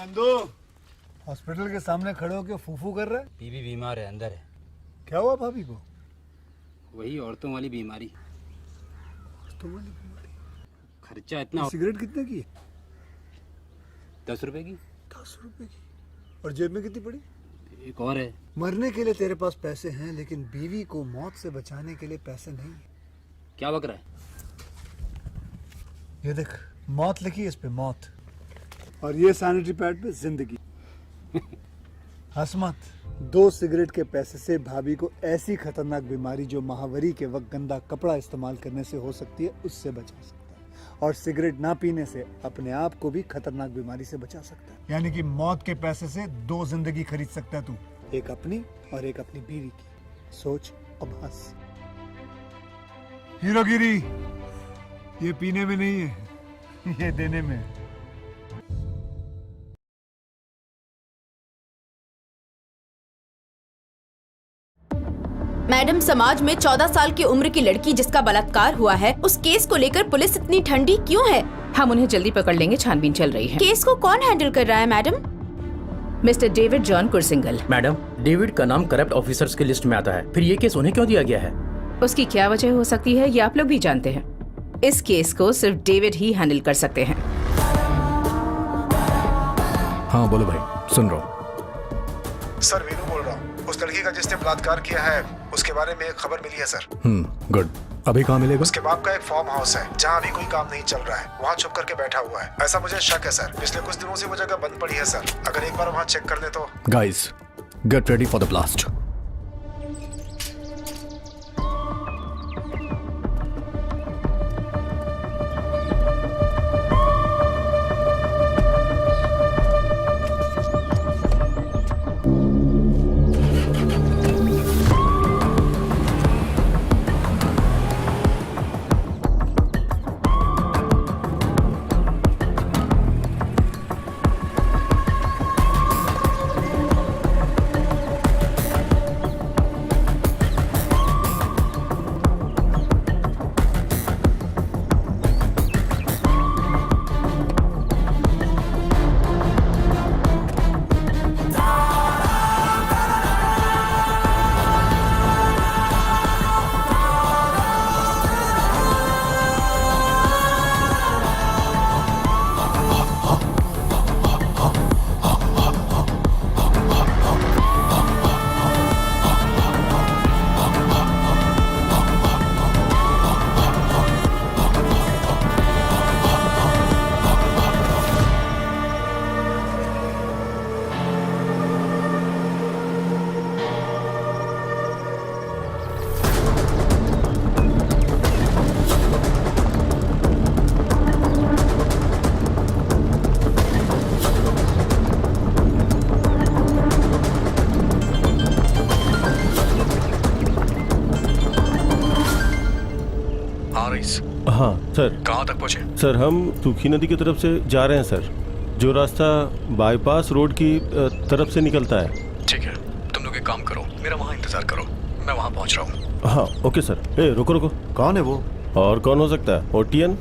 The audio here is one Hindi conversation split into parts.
नंदू, हॉस्पिटल के सामने खड़े होकर फूफू कर रहा है। बीबी बीमार है, अंदर है। क्या हुआ भाभी को? वही औरतों वाली बीमारी। औरतों वाली बीमारी? खर्चा इतना। सिगरेट कितने की? 10 रुपए की। 10 रुपए की? और जेब में कितनी पड़ी? एक और है। मरने के लिए तेरे पास पैसे हैं, लेकिन बीवी को मौत से बचाने के लिए पैसे नहीं है। क्या बक रहा है? ये देख, मौत लिखी है इस पे, मौत। और ये सैनिटरी पैड पे जिंदगी। हंस मत। 2 सिगरेट के पैसे से भाभी को ऐसी खतरनाक बीमारी जो महावरी के वक्त गंदा कपड़ा इस्तेमाल करने से हो सकती है, उससे बचा सकता है। और सिगरेट ना पीने से अपने आप को भी खतरनाक बीमारी से बचा सकता है। यानी कि मौत के पैसे से 2 जिंदगी खरीद सकता है तू, एक अपनी और एक अपनी बीवी की। सोच अब हंस। हीरोगिरी ये पीने में नहीं है, ये देने में है। मैडम, समाज में 14 साल की उम्र की लड़की जिसका बलात्कार हुआ है, उस केस को लेकर पुलिस इतनी ठंडी क्यों है? हम उन्हें जल्दी पकड़ लेंगे, छानबीन चल रही है। केस को कौन हैंडल कर रहा है madam? Mister David John Kurisingal. Madam, David का नाम करप्ट ऑफिसर्स की लिस्ट में आता है, फिर ये केस उन्हें क्यों दिया गया है? उसकी क्या वजह हो सकती है ये आप लोग भी जानते हैं। इस केस को सिर्फ डेविड ही हैंडल कर सकते हैं। हाँ बोलो भाई, सुन रहा हूँ। सर वीनू बोल रहा हूँ। उस लड़की का जिसने बलात्कार किया है उसके बारे में एक खबर मिली है सर। गुड। अभी कहाँ मिलेगा? उसके बाप का एक फार्म हाउस है जहाँ अभी कोई काम नहीं चल रहा है, वहाँ छुप करके बैठा हुआ है। ऐसा मुझे शक है सर, पिछले कुछ दिनों से वो जगह बंद पड़ी है सर। अगर एक बार वहाँ चेक कर ले तो। Guys, get ready for the blast. हाँ सर। कहाँ तक पहुँचे? सर हम सूखी नदी की तरफ से जा रहे हैं सर, जो रास्ता बाईपास रोड की तरफ से निकलता है। ठीक है, तुम लोग एक काम करो, मेरा वहाँ इंतजार करो, मैं वहाँ पहुँच रहा हूँ। हाँ ओके सर। ए रुको रुको, कौन है वो? और कौन हो सकता है? OTN.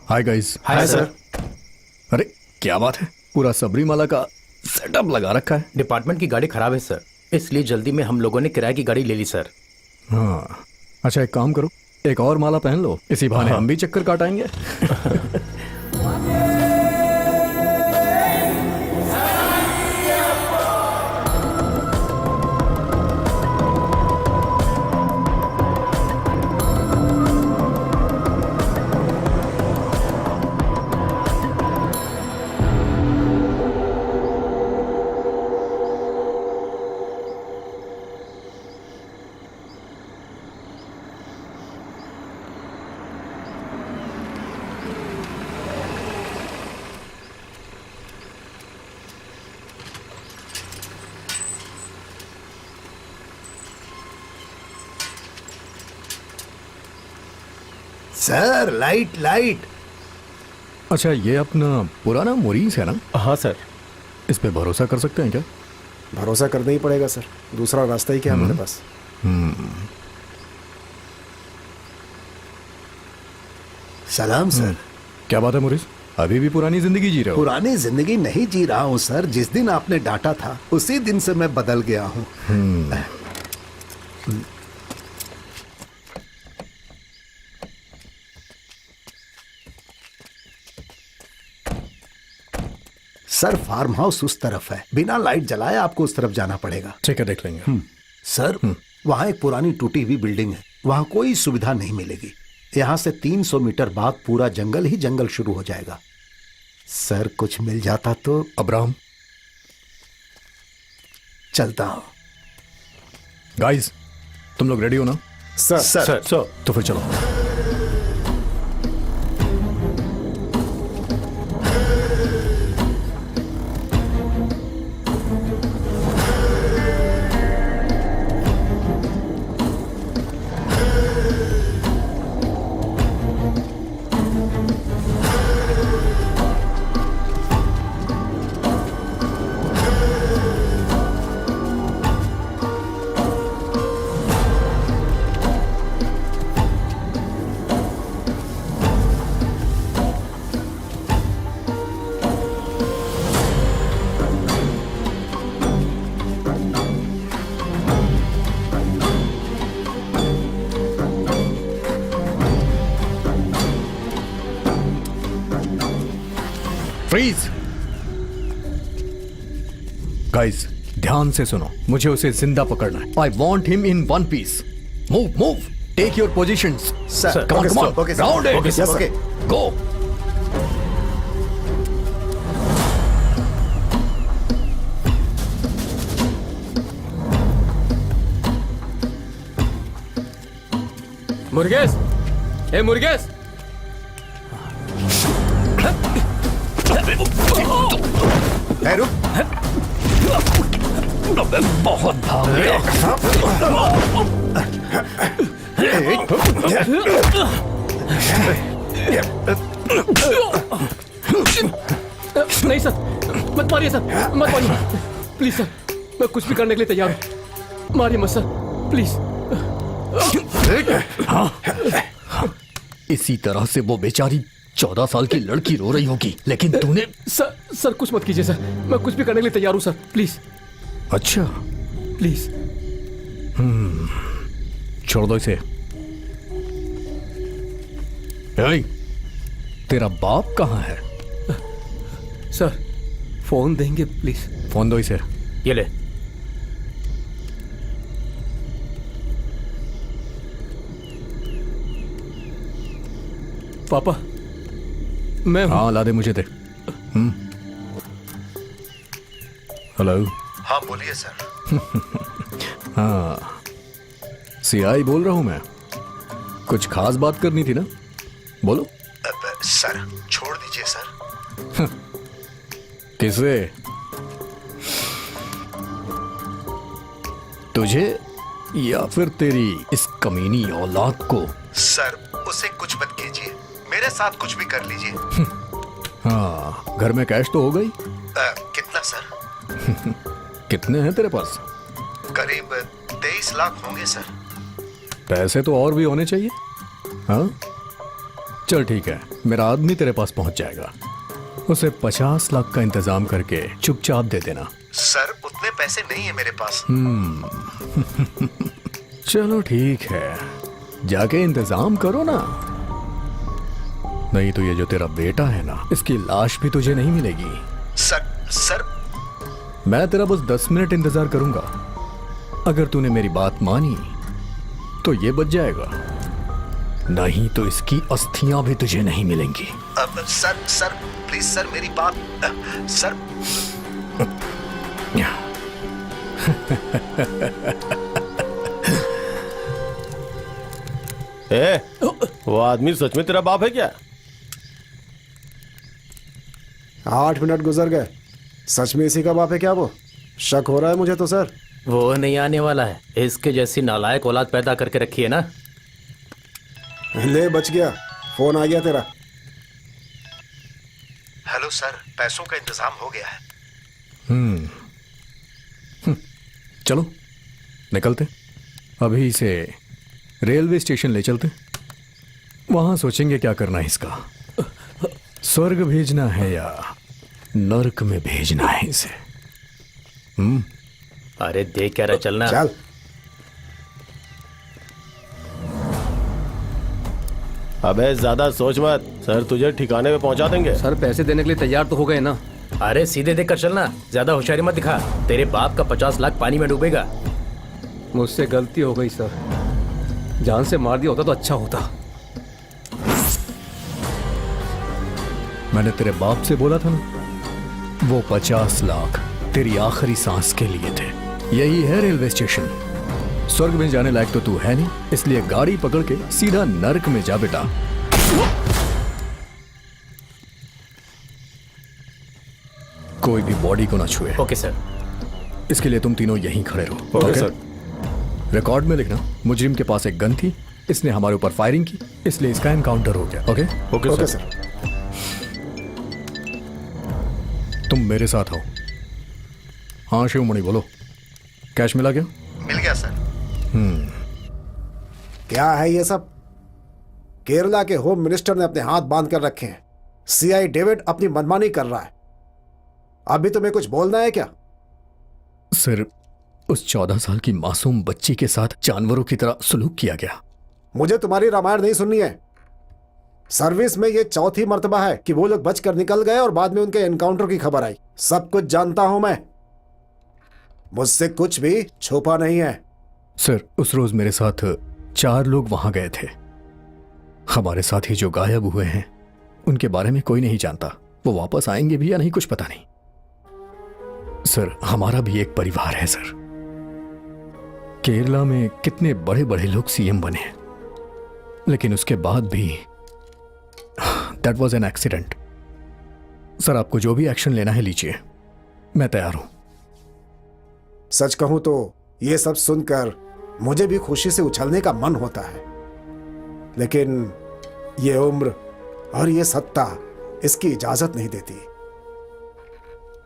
Hi guys. Hi sir. अरे क्या बात है, पूरा सबरीमाला का सेटअप लगा रखा है। डिपार्टमेंट की गाड़ी खराब है सर, इसलिए जल्दी में हम लोगों ने किराए की गाड़ी ले ली सर। हाँ अच्छा, एक काम करो, एक और माला पहन लो, इसी बहाने हम भी चक्कर काटाएंगे। Sir light light. अच्छा, ये अपना पुराना मोरीस है ना? हाँ सर। इस पे भरोसा कर सकते हैं क्या? भरोसा करना ही पड़ेगा सर, दूसरा रास्ता ही क्या है हमारे पास। सलाम सर। क्या बात है मोरिस, अभी भी पुरानी जिंदगी जी रहे हो? पुरानी जिंदगी नहीं जी रहा हूँ सर, जिस दिन आपने डांटा था उसी दिन से मैं बदल गया हूँ। सर फार्म हाउस उस तरफ है, बिना लाइट जलाए आपको उस तरफ जाना पड़ेगा। ठीक है, देख लेंगे। सर वहाँ एक पुरानी टूटी हुई बिल्डिंग है, वहाँ कोई सुविधा नहीं मिलेगी। यहाँ से 300 मीटर बाद पूरा जंगल ही जंगल शुरू हो जाएगा। सर कुछ मिल जाता तो। अब्राहम, चलता हूँ। गाइस, तुम लोग रेडी हो ना? सर सर तो फिर चलो। फ्रीज। गाइस, ध्यान से सुनो, मुझे उसे जिंदा पकड़ना है। I want him in one piece. Move move, take your positions. Sir come on come on, round it, go. Murgesh, ए मुर्गेस, रुक। बहुत भाग गया। नहीं सर, मत मारिए सर, मत मारिए प्लीज सर, मैं कुछ भी करने के लिए तैयार हूँ, मारिए मत सर प्लीज। इसी तरह से वो बेचारी 14 साल की लड़की रो रही होगी, लेकिन तूने। सर कुछ मत कीजिए सर, मैं कुछ भी करने के लिए तैयार हूँ सर, प्लीज। अच्छा प्लीज। छोड़ दो इसे। ए, तेरा बाप कहाँ है? सर फोन देंगे प्लीज। फोन दो इसे। ये ले। पापा मैं हूं। हाँ ला दे, मुझे दे। हेलो। हाँ बोलिए सर। हाँ, सीआई बोल रहा हूं मैं। कुछ खास बात करनी थी ना, बोलो। सर छोड़ दीजिए सर। किसे? तुझे या फिर तेरी इस कमीनी औलाद को? सर उसे कुछ मत कीजिए, मेरे साथ कुछ भी कर लीजिए। हाँ, घर में कैश तो हो गई? कितना सर? कितने हैं तेरे पास? करीब 23 लाख होंगे सर। पैसे तो और भी होने चाहिए। हाँ चल ठीक है, मेरा आदमी तेरे पास पहुंच जाएगा। उसे 50 लाख का इंतजाम करके चुपचाप दे देना। सर उतने पैसे नहीं है मेरे पास। चलो ठीक है, जाके इंतजाम करो ना, नहीं तो ये जो तेरा बेटा है ना, इसकी लाश भी तुझे नहीं मिलेगी। सर मैं तेरा बस 10 मिनट इंतजार करूंगा। अगर तूने मेरी बात मानी तो ये बच जाएगा, नहीं तो इसकी अस्थियां भी तुझे नहीं मिलेंगी। सर प्लीज सर मेरी बात। सर वो आदमी सच में तेरा बाप है क्या? 8 मिनट गुजर गए, सच में इसी का बाप है क्या? वो शक हो रहा है मुझे तो सर। वो नहीं आने वाला है, इसके जैसी नालायक औलाद पैदा करके रखी है ना। ले बच गया, फोन आ गया तेरा। हेलो सर, पैसों का इंतजाम हो गया है। चलो निकलते, अभी इसे रेलवे स्टेशन ले चलते, वहां सोचेंगे क्या करना है इसका। स्वर्ग भेजना है या नर्क में भेजना है इसे। अरे देख क्या रहा, चलना। चल। अबे ज्यादा सोच मत, सर तुझे ठिकाने पे पहुंचा देंगे। सर पैसे देने के लिए तैयार तो हो गए ना। अरे सीधे देख कर चलना, ज्यादा होशियारी मत दिखा, तेरे बाप का 50 लाख पानी में डूबेगा। मुझसे गलती हो गई सर, जान से मार दिया होता तो अच्छा होता। मैंने तेरे बाप से बोला था ना, वो 50 लाख तेरी आखिरी सांस के लिए थे। यही है रेलवे स्टेशन। स्वर्ग में जाने लायक तो तू है नहीं, इसलिए गाड़ी पकड़ के सीधा नर्क में जा बेटा। कोई भी बॉडी को ना छुए। Okay sir. इसके लिए तुम तीनों यहीं खड़े रहो। Okay sir. रिकॉर्ड में लिखना, मुजरिम के पास एक गन थी, इसने हमारे ऊपर फायरिंग की, इसलिए इसका एनकाउंटर हो गया। Okay okay sir. तुम मेरे साथ आओ। हाँ शिवमणि बोलो, कैश मिला क्या? मिल गया सर। क्या है ये सब? केरला के होम मिनिस्टर ने अपने हाथ बांध कर रखे हैं। सीआई डेविड अपनी मनमानी कर रहा है। अभी तुम्हें कुछ बोलना है क्या? सर, उस 14 साल की मासूम बच्ची के साथ जानवरों की तरह सलूक किया गया। मुझे तुम्हारी रामायण नहीं सुननी है। सर्विस में ये चौथी मर्तबा है कि वो लोग बचकर निकल गए और बाद में उनके एनकाउंटर की खबर आई। सब कुछ जानता हूं मैं, मुझसे कुछ भी छुपा नहीं है। सर, उस रोज मेरे साथ 4 लोग वहां गए थे। हमारे साथी जो गायब हुए हैं उनके बारे में कोई नहीं जानता। वो वापस आएंगे भी या नहीं कुछ पता नहीं। सर, हमारा भी एक परिवार है सर। केरला में कितने बड़े बड़े लोग सीएम बने, लेकिन उसके बाद भी that was an accident. Sir, आपको जो भी एक्शन लेना है लीजिए, मैं तैयार हूं। सच कहूं तो ये सब सुनकर मुझे भी खुशी से उछलने का मन होता है, लेकिन ये उम्र और ये सत्ता इसकी इजाजत नहीं देती।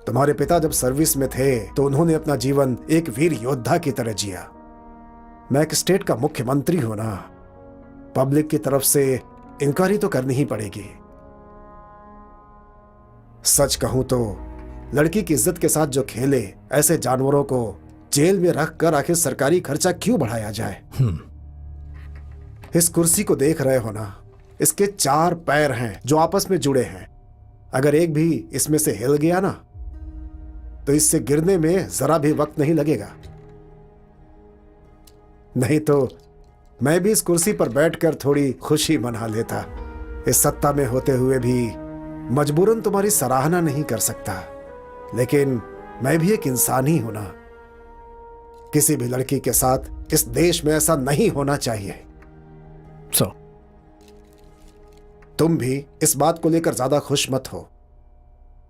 तुम्हारे पिता जब सर्विस में थे तो उन्होंने अपना जीवन एक वीर योद्धा की तरह जिया। मैं एक स्टेट का मुख्यमंत्री हूं ना, पब्लिक की तरफ से इंक्वायरी तो करनी ही पड़ेगी। सच कहूं तो लड़की की इज्जत के साथ जो खेले, ऐसे जानवरों को जेल में रख कर आखिर सरकारी खर्चा क्यों बढ़ाया जाए? इस कुर्सी को देख रहे हो ना, इसके 4 पैर हैं जो आपस में जुड़े हैं। अगर एक भी इसमें से हिल गया ना तो इससे गिरने में जरा भी वक्त नहीं लगेगा। नहीं तो मैं भी इस कुर्सी पर बैठकर थोड़ी खुशी मना लेता। इस सत्ता में होते हुए भी मजबूरन तुम्हारी सराहना नहीं कर सकता, लेकिन मैं भी एक इंसान ही हूं ना। किसी भी लड़की के साथ इस देश में ऐसा नहीं होना चाहिए। सर, तुम भी इस बात को लेकर ज्यादा खुश मत हो।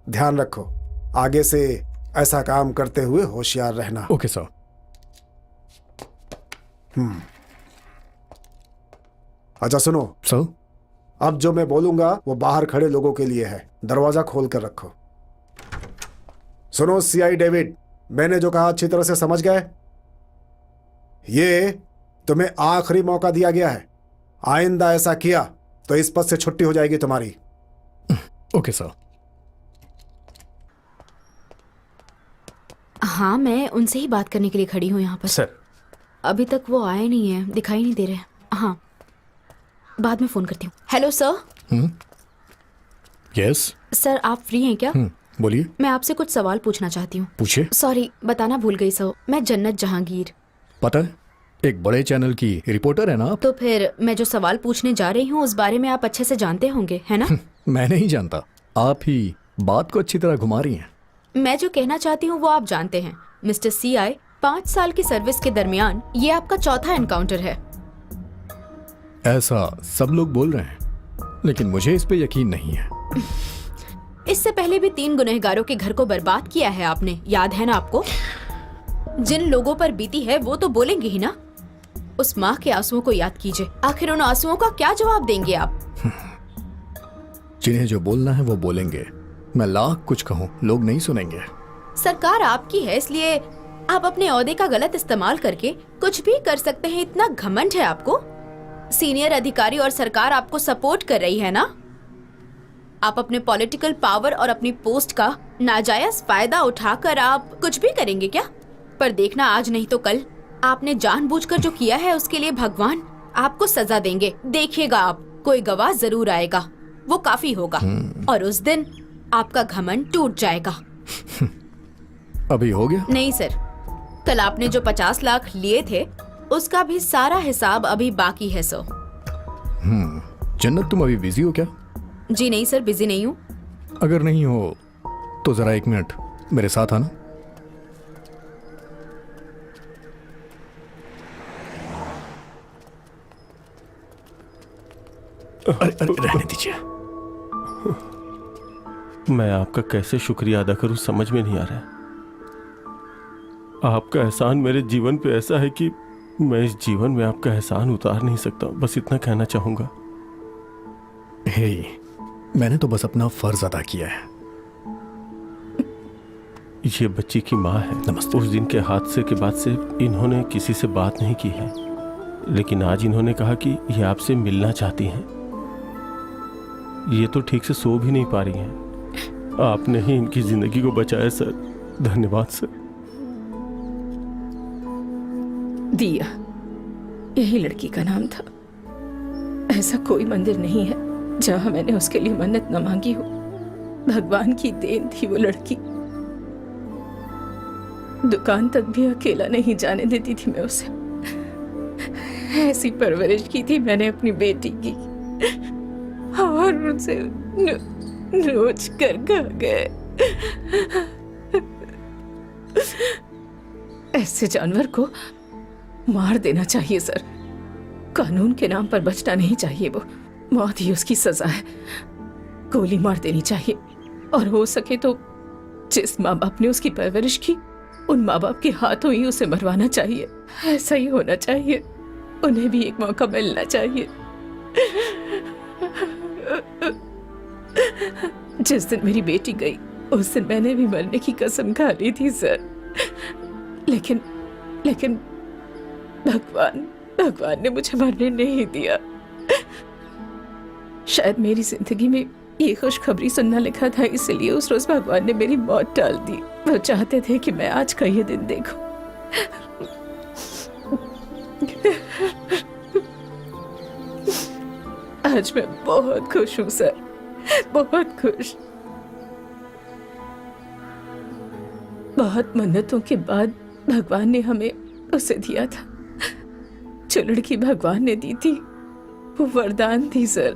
ध्यान रखो, आगे से ऐसा काम करते हुए होशियार रहना। Okay sir. अच्छा सुनो सर, अब जो मैं बोलूंगा वो बाहर खड़े लोगों के लिए है। दरवाजा खोल कर रखो। सुनो सीआई डेविड, मैंने जो कहा अच्छी तरह से समझ गए? ये तुम्हें आखिरी मौका दिया गया है। आइंदा ऐसा किया तो इस पद से छुट्टी हो जाएगी तुम्हारी। Okay sir. हाँ, मैं उनसे ही बात करने के लिए खड़ी हूँ यहाँ पर। सर, अभी तक वो आए नहीं है, दिखाई नहीं दे रहे। हाँ, बाद में फोन करती हूँ। Hello sir. यस सर, आप फ्री हैं क्या? बोलिए। मैं आपसे कुछ सवाल पूछना चाहती हूँ। पूछिए। सॉरी, बताना भूल गई सर। मैं जन्नत जहांगीर। पता है, एक बड़े चैनल की रिपोर्टर है ना आप? तो फिर मैं जो सवाल पूछने जा रही हूँ उस बारे में आप अच्छे से जानते होंगे, है ना? मैं नहीं जानता, आप ही बात को अच्छी तरह घुमा रही हैं। मैं जो कहना चाहती हूँ वो आप जानते हैं। मिस्टर सीआई, 5 साल की सर्विस के दरमियान ये आपका चौथा एनकाउंटर है। ऐसा सब लोग बोल रहे हैं, लेकिन मुझे इस पे यकीन नहीं है। इससे पहले भी 3 गुनहगारों के घर को बर्बाद किया है आपने, याद है ना आपको? जिन लोगों पर बीती है वो तो बोलेंगे ही ना। उस माँ के आंसुओं को याद कीजिए। आखिर उन आंसुओं का क्या जवाब देंगे आप? जिन्हें जो बोलना है वो बोलेंगे। मैं लाख कुछ कहूं, लोग नहीं सुनेंगे। सरकार आपकी है, इसलिए आप अपने ओहदे का गलत इस्तेमाल करके कुछ भी कर सकते हैं। इतना घमंड है आपको। सीनियर अधिकारी और सरकार आपको सपोर्ट कर रही है ना। आप अपने पॉलिटिकल पावर और अपनी पोस्ट का नाजायज फायदा उठाकर आप कुछ भी करेंगे क्या? पर देखना, आज नहीं तो कल आपने जानबूझकर जो किया है उसके लिए भगवान आपको सजा देंगे। देखिएगा आप, कोई गवाह जरूर आएगा, वो काफी होगा, और उस दिन आपका घमंड टूट जाएगा। अभी हो गया? नहीं सर, कल आपने जो 50 लाख लिए थे उसका भी सारा हिसाब अभी बाकी है सर। जन्नत, तुम अभी बिजी हो क्या? जी नहीं सर, बिजी नहीं हूँ। अगर नहीं हो तो जरा 1 मिनट मेरे साथ आना। अरे रहने दीजिए। मैं आपका कैसे शुक्रिया अदा करूं समझ में नहीं आ रहा है। आपका एहसान मेरे जीवन पे ऐसा है कि मैं इस जीवन में आपका एहसान उतार नहीं सकता। बस इतना कहना चाहूंगा। हे, मैंने तो बस अपना फर्ज अदा किया है। ये बच्ची की माँ है। नमस्ते। उस दिन के हादसे के बाद से इन्होंने किसी से बात नहीं की है, लेकिन आज इन्होंने कहा कि ये आपसे मिलना चाहती हैं। ये तो ठीक से सो भी नहीं पा रही हैं। आपने ही इनकी जिंदगी को बचाया सर। धन्यवाद सर। दिया, यही लड़की का नाम था। ऐसा कोई मंदिर नहीं है जहां मैंने उसके लिए मन्नत न मांगी हो। भगवान की देन थी वो लड़की। दुकान तक भी अकेला नहीं जाने देती थी मैं उसे। ऐसी परवरिश की थी मैंने अपनी बेटी की, और उसे नोच कर खा गए। ऐसे जानवर को मार देना चाहिए सर। कानून के नाम पर बचना नहीं चाहिए। वो मौत ही उसकी सजा है। गोली मार देनी चाहिए, और हो सके तो जिस माँ बाप ने उसकी परवरिश की उन माँ बाप के हाथों ही उसे मरवाना चाहिए। ऐसा ही होना चाहिए। उन्हें भी एक मौका मिलना चाहिए। जिस दिन मेरी बेटी गई उस दिन मैंने भी मरने की कसम खा ली थी सर। लेकिन भगवान ने मुझे मरने नहीं दिया। शायद मेरी जिंदगी में ये खुशखबरी सुनना लिखा था, इसलिए उस रोज भगवान ने मेरी मौत टाल दी। वो चाहते थे कि मैं आज का ये दिन देखूं। आज मैं बहुत खुश हूँ सर, बहुत खुश। बहुत मन्नतों के बाद भगवान ने हमें उसे दिया था। जो लड़की भगवान ने दी थी वो वरदान थी सर,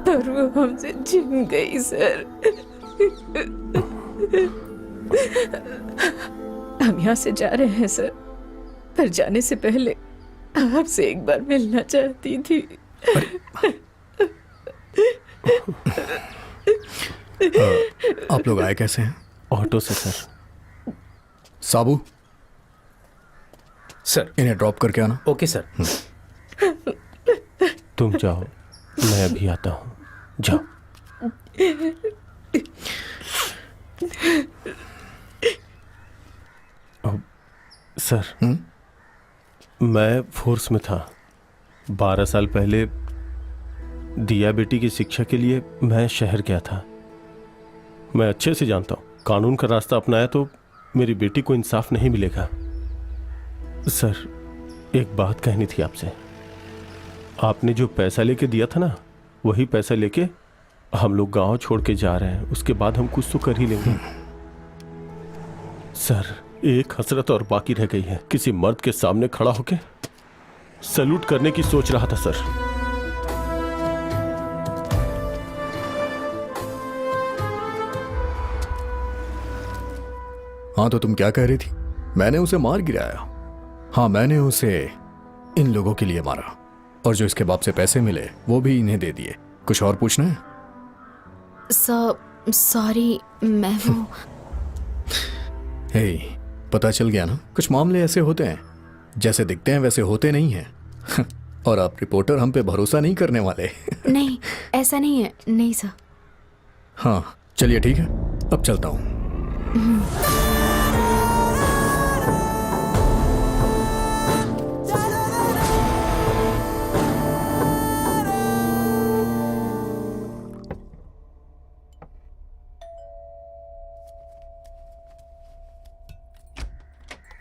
पर वो हमसे छिन गई सर। हम यहाँ से जा रहे हैं सर, पर जाने से पहले आपसे एक बार मिलना चाहती थी। आप लोग आए कैसे हैं? ऑटो से सर। साबू, सर। इन्हें ड्रॉप करके आना। Okay sir. तुम जाओ, मैं अभी आता हूँ। जाओ। सर, मैं फोर्स में था। 12 साल पहले दिया बेटी की शिक्षा के लिए मैं शहर गया था। मैं अच्छे से जानता हूँ कानून का रास्ता अपनाया तो मेरी बेटी को इंसाफ नहीं मिलेगा। सर, एक बात कहनी थी आपसे। आपने जो पैसा लेके दिया था ना, वही पैसा लेके हम लोग गांव छोड़ के जा रहे हैं। उसके बाद हम कुछ तो कर ही लेंगे। सर, एक हसरत और बाकी रह गई है। किसी मर्द के सामने खड़ा होके सैल्यूट करने की सोच रहा था सर। हाँ, तो तुम क्या कह रही थी? मैंने उसे मार गिराया। हाँ, मैंने उसे इन लोगों के लिए मारा, और जो इसके बाप से पैसे मिले वो भी इन्हें दे दिए। कुछ और पूछना है? सॉरी, मैं वो हे, पता चल गया ना, कुछ मामले ऐसे होते हैं, जैसे दिखते हैं वैसे होते नहीं हैं। और आप रिपोर्टर हम पे भरोसा नहीं करने वाले। नहीं, ऐसा नहीं है। नहीं सर। हाँ चलिए ठीक है, अब चलता हूँ।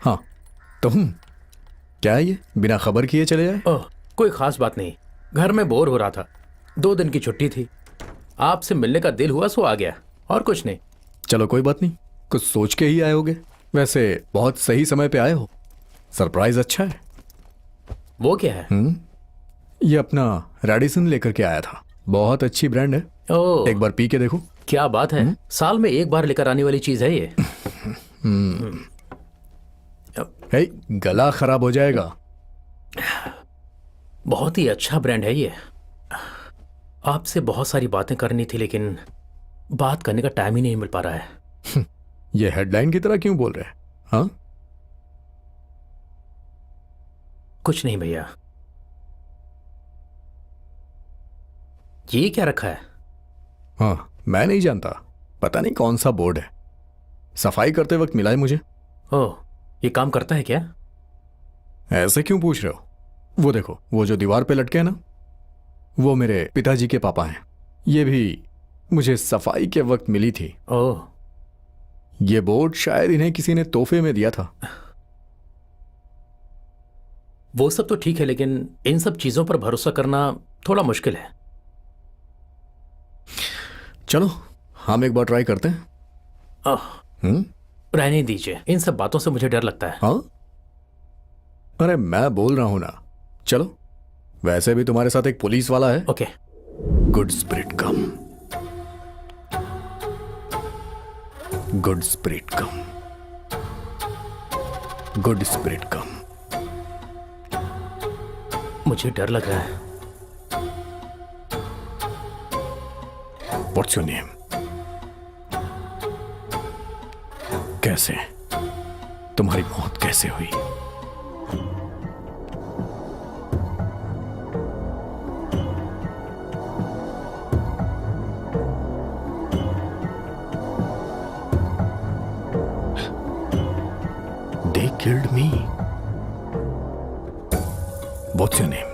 हाँ तुम क्या है ये, बिना खबर किए चले जाए? ओह, कोई खास बात नहीं, घर में बोर हो रहा था, 2 दिन की छुट्टी थी, आपसे मिलने का दिल हुआ सो आ गया, और कुछ नहीं। चलो कोई बात नहीं, कुछ सोच के ही आए होगे। वैसे बहुत सही समय पे आए हो, सरप्राइज अच्छा है। वो क्या है? ये अपना रेडिसन लेकर के आया था, बहुत अच्छी ब्रांड है। ओह, एक बार पी के देखो। क्या बात है, साल में एक बार लेकर आने वाली चीज है ये। हे, गला खराब हो जाएगा। बहुत ही अच्छा ब्रांड है ये। आपसे बहुत सारी बातें करनी थी, लेकिन बात करने का टाइम ही नहीं मिल पा रहा है। ये हेडलाइन की तरह क्यों बोल रहे हैं? हाँ कुछ नहीं भैया। ये क्या रखा है? हाँ मैं नहीं जानता, पता नहीं कौन सा बोर्ड है, सफाई करते वक्त मिला है मुझे। ओह, ये काम करता है क्या? ऐसे क्यों पूछ रहे हो? वो देखो, वो जो दीवार पे लटके हैं ना, वो मेरे पिताजी के पापा हैं। ये भी मुझे सफाई के वक्त मिली थी। ओह, ये बोर्ड शायद इन्हें किसी ने तोहफे में दिया था। वो सब तो ठीक है, लेकिन इन सब चीजों पर भरोसा करना थोड़ा मुश्किल है। चलो हम एक बार ट्राई करते हैं। रहने दीजिए, इन सब बातों से मुझे डर लगता है। हाँ अरे मैं बोल रहा हूं ना, चलो। वैसे भी तुम्हारे साथ एक पुलिस वाला है। ओके। गुड स्पिरिट कम, गुड स्पिरिट कम, गुड स्पिरिट कम। मुझे डर लग रहा है। What's your name? कैसे, तुम्हारी मौत कैसे हुई? They killed me. What's your name?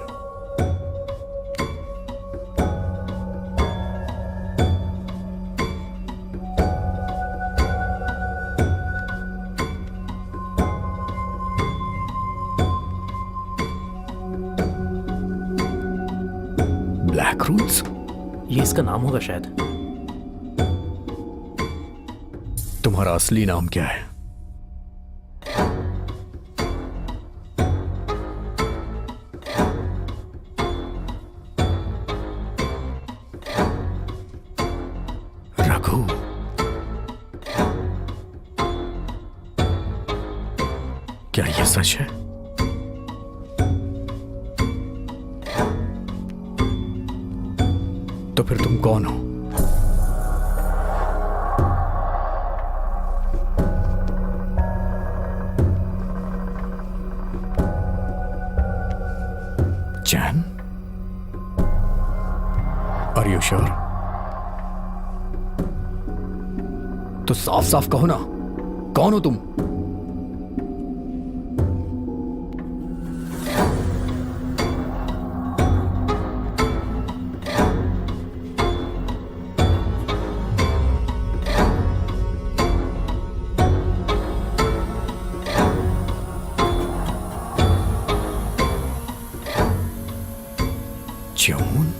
Black roots? ये इसका नाम होगा शायद। तुम्हारा असली नाम क्या है? रघु। क्या ये सच है? तो फिर तुम कौन हो? चैन? Are you sure? तो साफ साफ कहो ना, कौन हो तुम? जून?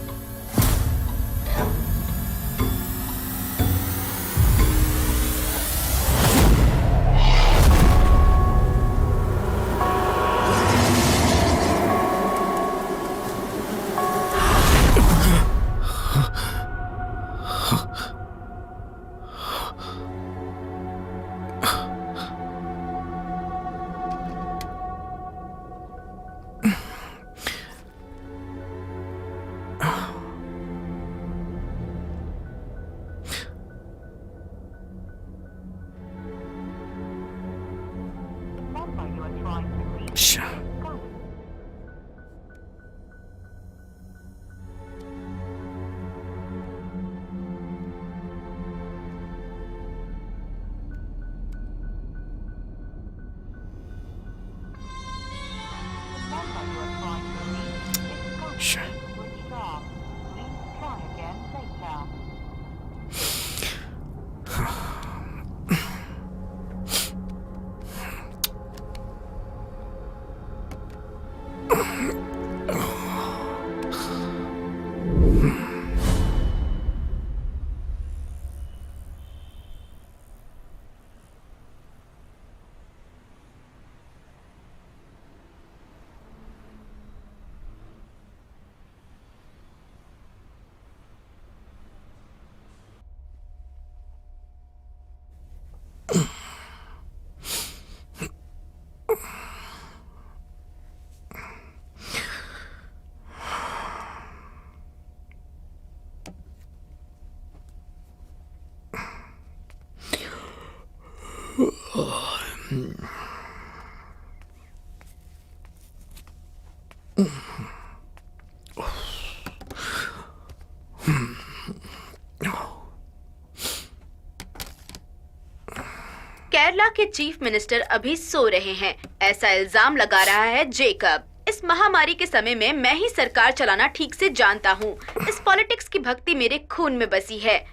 केरला के चीफ मिनिस्टर अभी सो रहे हैं, ऐसा इल्जाम लगा रहा है जेकब। इस महामारी के समय में मैं ही सरकार चलाना ठीक से जानता हूँ। इस पॉलिटिक्स की भक्ति मेरे खून में बसी है।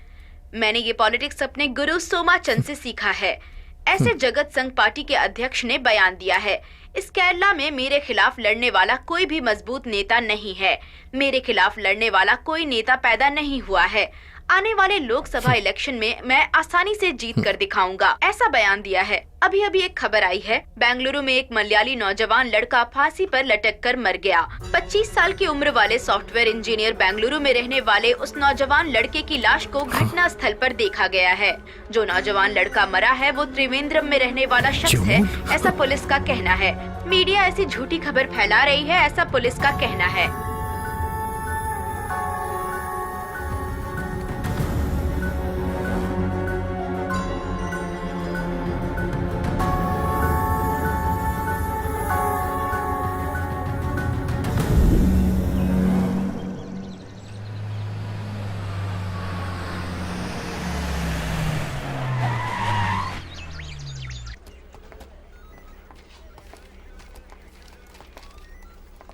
मैंने ये पॉलिटिक्स अपने गुरु सोमाचंद से सीखा है। ऐसे जगत संघ पार्टी के अध्यक्ष ने बयान दिया है, इस केरला में मेरे खिलाफ लड़ने वाला कोई भी मजबूत नेता नहीं है। मेरे खिलाफ लड़ने वाला कोई नेता पैदा नहीं हुआ है। आने वाले लोकसभा इलेक्शन में मैं आसानी से जीत कर दिखाऊंगा, ऐसा बयान दिया है। अभी अभी एक खबर आई है, बेंगलुरु में एक मलयाली नौजवान लड़का फांसी पर लटक कर मर गया। 25 साल की उम्र वाले सॉफ्टवेयर इंजीनियर बेंगलुरु में रहने वाले उस नौजवान लड़के की लाश को घटना स्थल पर देखा गया है। जो नौजवान लड़का मरा है वो त्रिवेंद्रम में रहने वाला शख्स है, ऐसा पुलिस का कहना है। मीडिया ऐसी झूठी खबर फैला रही है, ऐसा पुलिस का कहना है।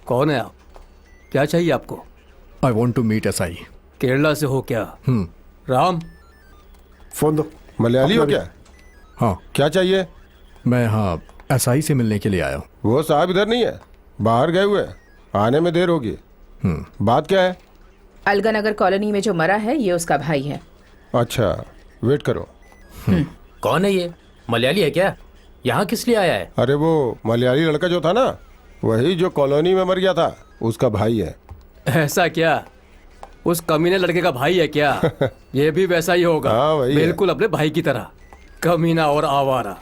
कौन है आप? क्या चाहिए आपको? I want to meet SI। Kerala से हो क्या? राम, फोन दो। मलयाली हो क्या? हाँ, क्या चाहिए? मैं यहाँ SI से मिलने के लिए आया हूँ। वो साहब इधर नहीं है, बाहर गए हुए हैं। आने में देर होगी। बात क्या है? अलगानगर कॉलोनी में जो मरा है ये उसका भाई है। अच्छा, वेट करो। कौन है ये? मलयाली है क्या? यहाँ किस लिए आया है? अरे वो मलयाली लड़का जो था ना, वही जो कॉलोनी में मर गया था, उसका भाई है। ऐसा क्या? उस कमीने लड़के का भाई है क्या? ये भी वैसा ही होगा। हाँ, वही है। बिल्कुल अपने भाई की तरह, कमीना और आवारा।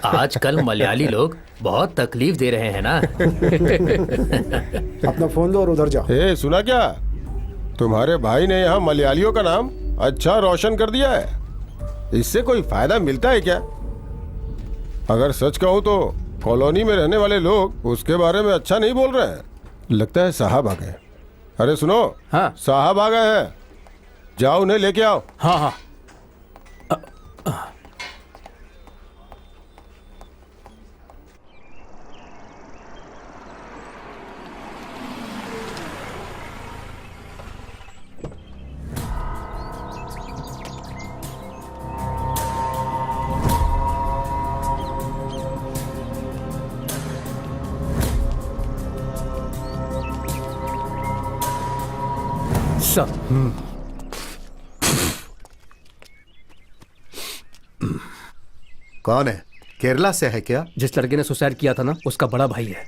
आजकल मलयाली लोग बहुत तकलीफ दे रहे हैं ना। अपना फोन दो और उधर जाओ। ए, सुना क्या? तुम्हारे भाई ने यहाँ मलयालियों का नाम अच्छा रोशन कर दिया है। इससे कोई फायदा मिलता है क्या? अगर सच कहूँ तो कॉलोनी में रहने वाले लोग उसके बारे में अच्छा नहीं बोल रहे हैं। लगता है साहब आ गए। अरे सुनो, हाँ, साहब आ गए हैं, जाओ उन्हें लेके आओ। हाँ हाँ। सर, कौन है? केरला से है क्या? जिस लड़के ने सुसाइड किया था ना, उसका बड़ा भाई है।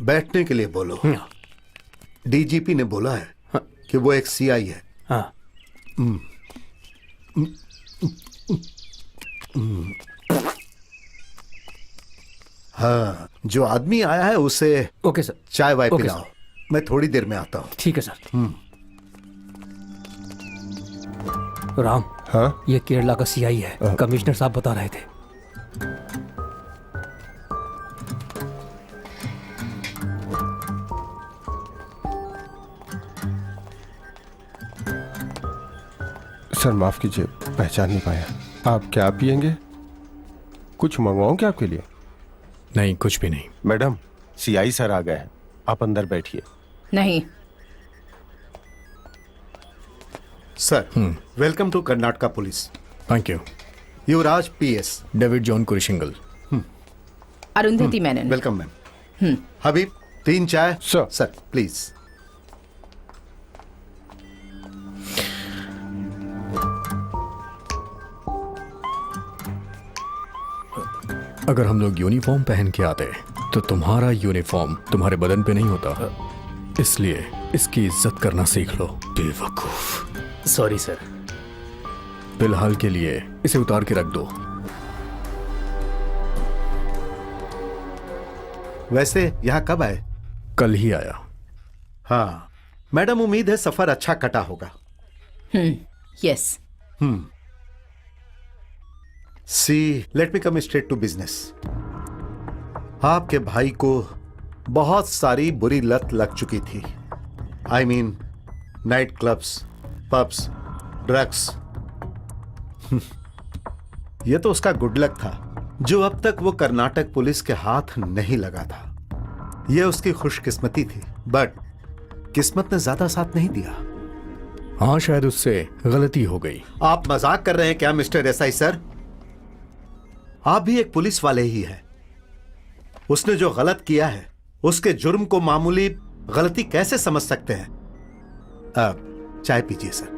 बैठने के लिए बोलो। DGP ने बोला है कि वो एक CI है। हाँ। हाँ, जो आदमी आया है उसे ओके सर। चाय वाय ओके पिलाओ। सर। मैं थोड़ी देर में आता हूँ। ठीक है सर। राम, हाँ, ये केरला का CI है, कमिश्नर साहब बता रहे थे। सर माफ कीजिए, पहचान नहीं पाया। आप क्या पियेंगे? कुछ मंगवाऊं क्या आपके लिए? नहीं, कुछ भी नहीं। मैडम, CI सर आ गए हैं, आप अंदर बैठिए। नहीं। Sir, welcome to Karnataka police. Thank you. Yuvraj PS। David John Kurisingal. Arundhati Menon. Welcome ma'am. Habib, 3 चाय। Sir please. अगर हम लोग यूनिफॉर्म पहन के आते तो तुम्हारा यूनिफॉर्म तुम्हारे बदन पे नहीं होता, इसलिए इसकी इज्जत करना सीख लो, बेवकूफ। Sorry sir. फिलहाल के लिए इसे उतार के रख दो। वैसे यहाँ कब आए? कल ही आया। हाँ, मैडम उम्मीद है सफर अच्छा कटा होगा। Yes. See, let me come straight to business. आपके भाई को बहुत सारी बुरी लत लग चुकी थी। I mean night clubs, pubs, drugs. यह तो उसका गुड लक था जो अब तक वो कर्नाटक पुलिस के हाथ नहीं लगा था। यह उसकी खुशकिस्मती थी, बट किस्मत ने ज्यादा साथ नहीं दिया। हाँ, शायद उससे गलती हो गई। आप मजाक कर रहे हैं क्या मिस्टर एसआई सर? आप भी एक पुलिस वाले ही हैं। उसने जो गलत किया है उसके जुर्म को मामूली गलती कैसे समझ सकते हैं? चाय पीजिए सर।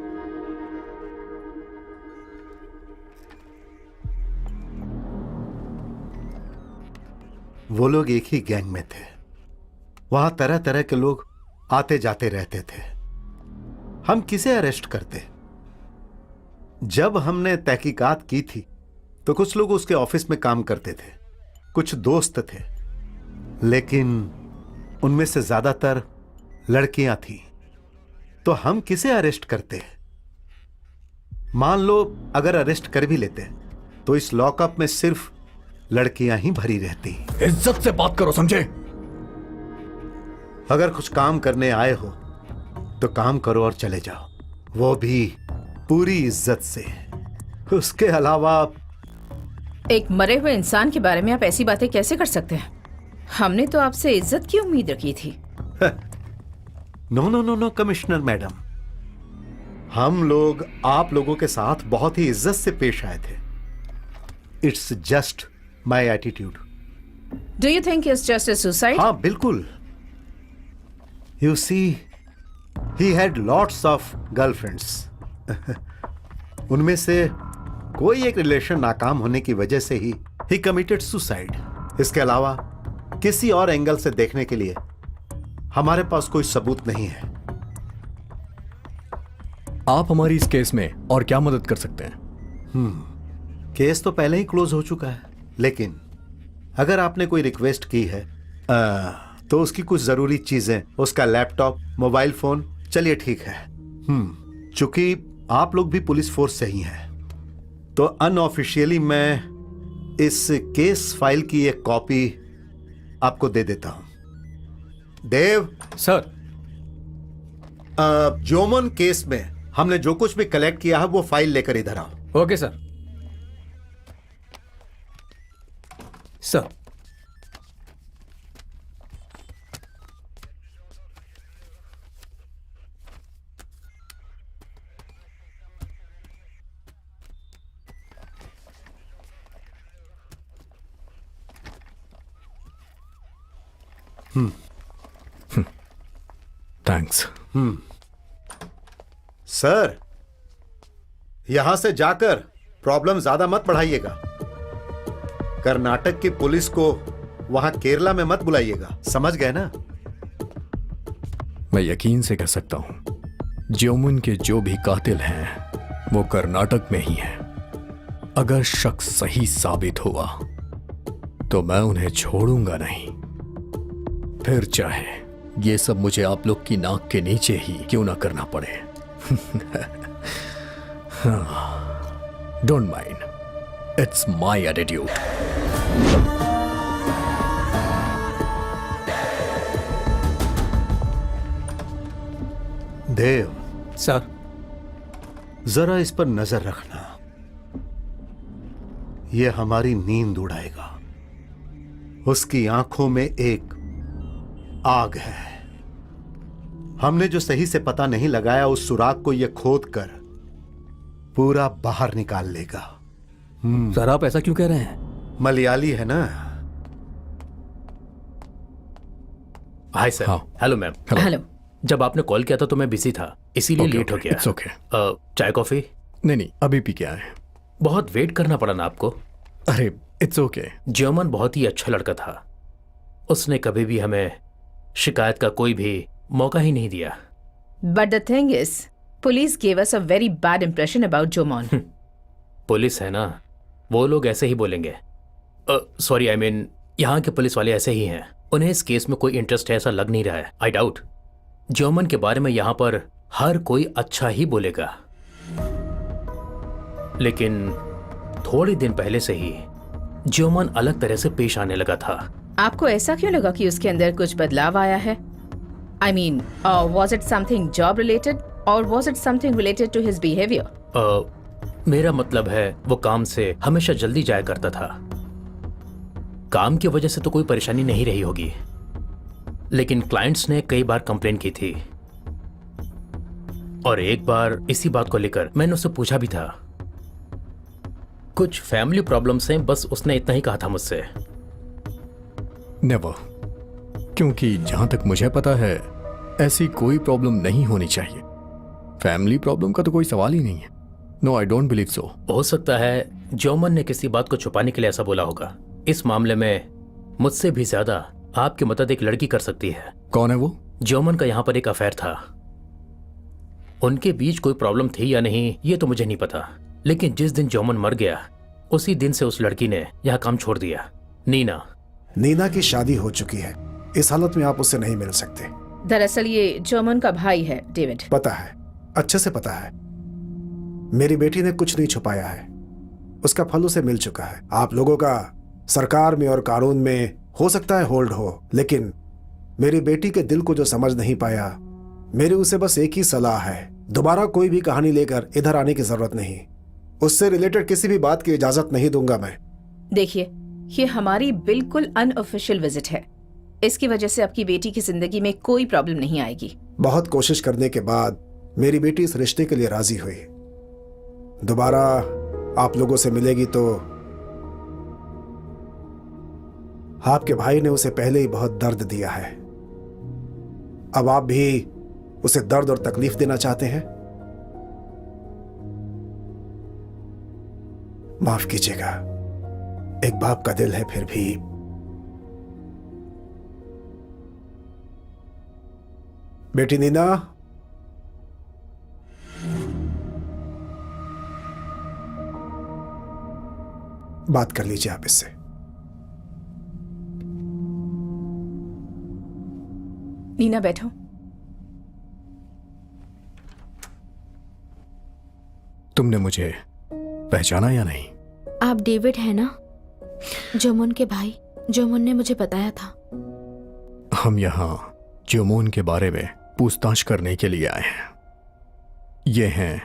वो लोग एक ही गैंग में थे। वहां तरह तरह के लोग आते जाते रहते थे। हम किसे अरेस्ट करते? जब हमने तहकीकात की थी तो कुछ लोग उसके ऑफिस में काम करते थे, कुछ दोस्त थे, लेकिन उनमें से ज्यादातर लड़कियां थी। तो हम किसे अरेस्ट करते? मान लो अगर अरेस्ट कर भी लेते तो इस लॉकअप में सिर्फ लड़कियां ही भरी रहती। इज्जत से बात करो, समझे? अगर कुछ काम करने आए हो तो काम करो और चले जाओ, वो भी पूरी इज्जत से। उसके अलावा एक मरे हुए इंसान के बारे में आप ऐसी बातें कैसे कर सकते हैं? हमने तो आपसे इज्जत की उम्मीद रखी थी। No no no no commissioner madam, हम लोग आप लोगों के साथ बहुत ही इज्जत से पेश आए थे। It's just my attitude. Do you think it's just a suicide? हाँ बिल्कुल। You see he had lots of girlfriends. उनमें से कोई एक रिलेशन नाकाम होने की वजह से ही कमिटेड सुसाइड। इसके अलावा किसी और एंगल से देखने के लिए हमारे पास कोई सबूत नहीं है। आप हमारी इस केस में और क्या मदद कर सकते हैं? केस तो पहले ही क्लोज हो चुका है, लेकिन अगर आपने कोई रिक्वेस्ट की है तो उसकी कुछ जरूरी चीजें, उसका लैपटॉप, मोबाइल फोन, चलिए ठीक है। चूंकि आप लोग भी पुलिस फोर्स से ही हैं, तो अनऑफिशियली मैं इस केस फाइल की एक कॉपी आपको दे देता हूं। देव सर, जोमन केस में हमने जो कुछ भी कलेक्ट किया है वो फाइल लेकर इधर आओ। Okay sir. Sir, thanks. Sir, यहां से जाकर प्रॉब्लम ज्यादा मत बढ़ाइएगा। कर्नाटक की पुलिस को वहां केरला में मत बुलाइएगा, समझ गए ना? मैं यकीन से कह सकता हूं, ज्योमुन के जो भी कातिल हैं वो कर्नाटक में ही हैं। अगर शख्स सही साबित हुआ तो मैं उन्हें छोड़ूंगा नहीं, फिर चाहे ये सब मुझे आप लोग की नाक के नीचे ही क्यों ना करना पड़े। Don't mind, it's my attitude. Dev sir, जरा इस पर नजर रखना, यह हमारी नींद उड़ाएगा। उसकी आंखों में एक आग है। हमने जो सही से पता नहीं लगाया उस सुराग को यह खोद कर पूरा बाहर निकाल लेगा। सर आप ऐसा क्यों कह रहे हैं? मलयाली है ना? Hi sir. हाँ। Hello ma'am. हेलो। जब आपने कॉल किया था तो मैं बिजी था, इसीलिए लेट हो गया। It's okay. चाय कॉफी? नहीं, अभी पी के आए। बहुत वेट करना पड़ा ना आपको? अरे इट्स ओके। ज्योमन बहुत ही अच्छा लड़का था। उसने कभी भी हमें शिकायत का कोई भी मौका ही नहीं दिया। But the thing is, police gave us a very bad impression about Jomon. Police है ना, वो लोग ऐसे ही बोलेंगे। सॉरी, आई मीन यहाँ के पुलिस वाले ऐसे ही हैं। उन्हें इस केस में कोई इंटरेस्ट है ऐसा लग नहीं रहा है। I doubt. ज्योमन के बारे में यहाँ पर हर कोई अच्छा ही बोलेगा, लेकिन थोड़े दिन पहले से ही ज्योमन अलग तरह से पेश आने लगा था। आपको ऐसा क्यों लगा कि उसके अंदर कुछ बदलाव आया है? I mean, was it something job related और was it something related to his behaviour? मेरा मतलब है वो काम से हमेशा जल्दी जाया करता था। काम की वजह से तो कोई परेशानी नहीं रही होगी, लेकिन क्लाइंट्स ने कई बार कंप्लेन की थी और एक बार इसी बात को लेकर मैंने उससे पूछा भी था। कुछ फैमिली प्रॉब्लम्स हैं, बस उसने इतना ही कहा था मुझसे। नेवर, क्योंकि जहां तक मुझे पता है ऐसी कोई प्रॉब्लम नहीं होनी चाहिए। फैमिली प्रॉब्लम का तो कोई सवाल ही नहीं है। No, I don't believe so. हो सकता है जोमन ने किसी बात को छुपाने के लिए ऐसा बोला होगा। इस मामले में मुझसे भी ज्यादा आपकी मदद एक लड़की कर सकती है। कौन है वो? जोमन का यहाँ पर एक अफेयर था। उनके बीच कोई प्रॉब्लम थी या नहीं ये तो मुझे नहीं पता, लेकिन जिस दिन जोमन मर गया उसी दिन से उस लड़की ने यहाँ काम छोड़ दिया। नीना की शादी हो चुकी है। इस हालत में आप उससे नहीं मिल सकते। दरअसल ये जोमन का भाई है, डेविड। पता है, अच्छे से पता है। मेरी बेटी ने कुछ नहीं छुपाया है। उसका फल उसे मिल चुका है। आप लोगों का सरकार में और कानून में हो सकता है होल्ड हो, लेकिन मेरी बेटी के दिल को जो समझ नहीं पाया, मेरी उसे बस एक ही सलाह है, दोबारा कोई भी कहानी लेकर इधर आने की जरूरत नहीं। उससे रिलेटेड किसी भी बात की इजाजत नहीं दूंगा मैं। देखिए, ये हमारी बिल्कुल अनऑफिशियल विजिट है। इसकी वजह से आपकी बेटी की जिंदगी में कोई प्रॉब्लम नहीं आएगी। बहुत कोशिश करने के बाद मेरी बेटी इस रिश्ते के लिए राजी हुई। दोबारा आप लोगों से मिलेगी तो आपके भाई ने उसे पहले ही बहुत दर्द दिया है। अब आप भी उसे दर्द और तकलीफ देना चाहते हैं? माफ कीजिएगा, एक बाप का दिल है फिर भी। बेटी नीना, बात कर लीजिए आप इससे। नीना, बैठो। तुमने मुझे पहचाना या नहीं? आप डेविड है ना, जोमन के भाई? जोमन ने मुझे बताया था। हम यहाँ जोमोन के बारे में पूछताछ करने के लिए आए हैं। ये हैं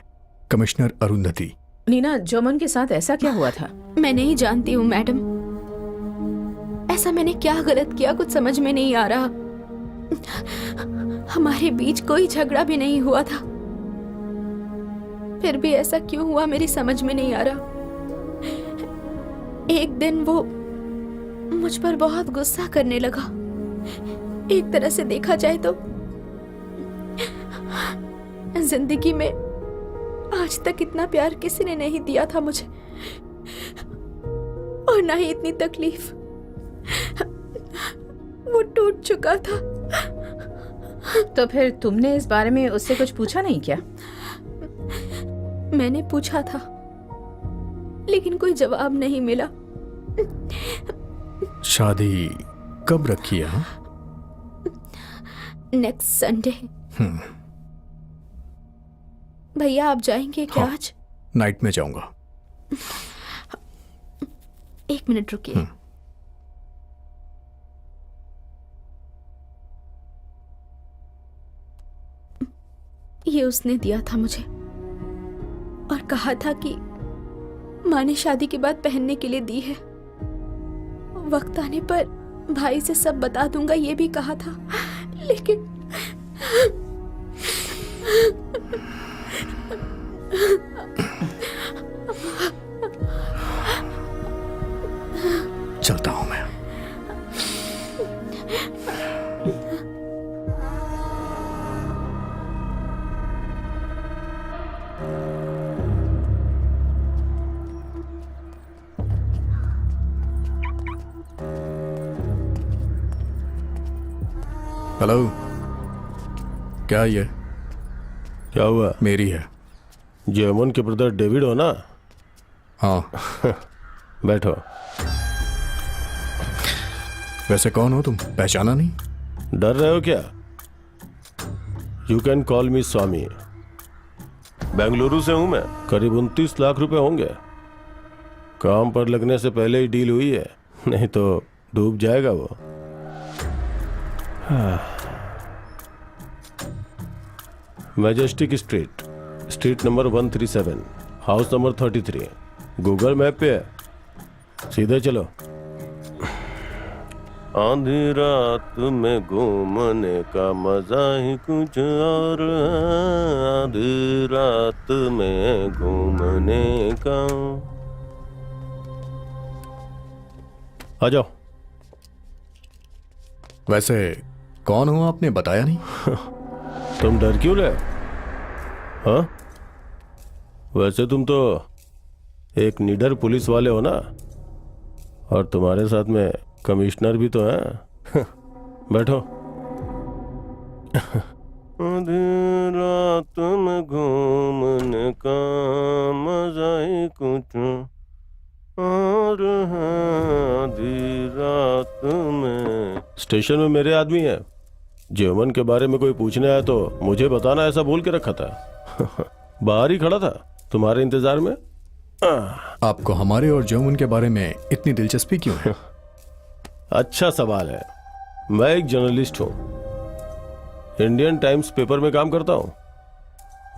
कमिश्नर अरुंधति। नीना, जोमन के साथ ऐसा क्या हुआ था? मैं नहीं जानती हूँ मैडम। ऐसा मैंने क्या गलत किया, कुछ समझ में नहीं आ रहा। हमारे बीच कोई झगड़ा भी नहीं हुआ था, फिर भी ऐसा क्यों हुआ मेरी समझ में नहीं आ रहा। एक दिन वो मुझ पर बहुत गुस्सा करने लगा। एक तरह से देखा जाए तो जिंदगी में आज तक इतना प्यार किसी ने नहीं दिया था मुझे, और ना ही इतनी तकलीफ। वो टूट चुका था। तो फिर तुमने इस बारे में उससे कुछ पूछा नहीं क्या? मैंने पूछा था, लेकिन कोई जवाब नहीं मिला। शादी कब रखी है? Next Sunday. भैया आप जाएंगे क्या? हाँ, आज नाइट में जाऊंगा। 1 मिनट रुकिए। ये उसने दिया था मुझे और कहा था कि माँ ने शादी के बाद पहनने के लिए दी है। वक्त आने पर भाई से सब बता दूंगा, ये भी कहा था, लेकिन चलता हूं मैं। हेलो, क्या ये? क्या हुआ? मेरी है। जोमन के ब्रदर डेविड हो ना? हाँ। बैठो। वैसे कौन हो तुम? पहचाना नहीं? डर रहे हो क्या? यू कैन कॉल मी स्वामी। बेंगलुरु से हूं मैं। करीब 29 लाख रुपए होंगे। काम पर लगने से पहले ही डील हुई है, नहीं तो डूब जाएगा वो। Majestic street, street number 137, house number 33। Google map पे है, सीधे चलो। आधी रात में घूमने का मजा ही कुछ और है, आधी रात में घूमने का। आ जाओ। वैसे कौन हो आपने बताया नहीं? तुम डर क्यों रहे? हाँ, वैसे तुम तो एक निडर पुलिस वाले हो ना, और तुम्हारे साथ में कमिश्नर भी तो है। बैठो। आधी रात में घूमने का मजा ही कुछ और है, आधी रात में। स्टेशन में मेरे आदमी है, ज्योमन के बारे में कोई पूछने आया तो मुझे बताना, ऐसा बोल के रखा था। बाहर ही खड़ा था तुम्हारे इंतजार में। आपको हमारे और ज्योमन के बारे में इतनी दिलचस्पी क्यों है? अच्छा सवाल है। मैं एक जर्नलिस्ट हूं, इंडियन टाइम्स पेपर में काम करता हूं।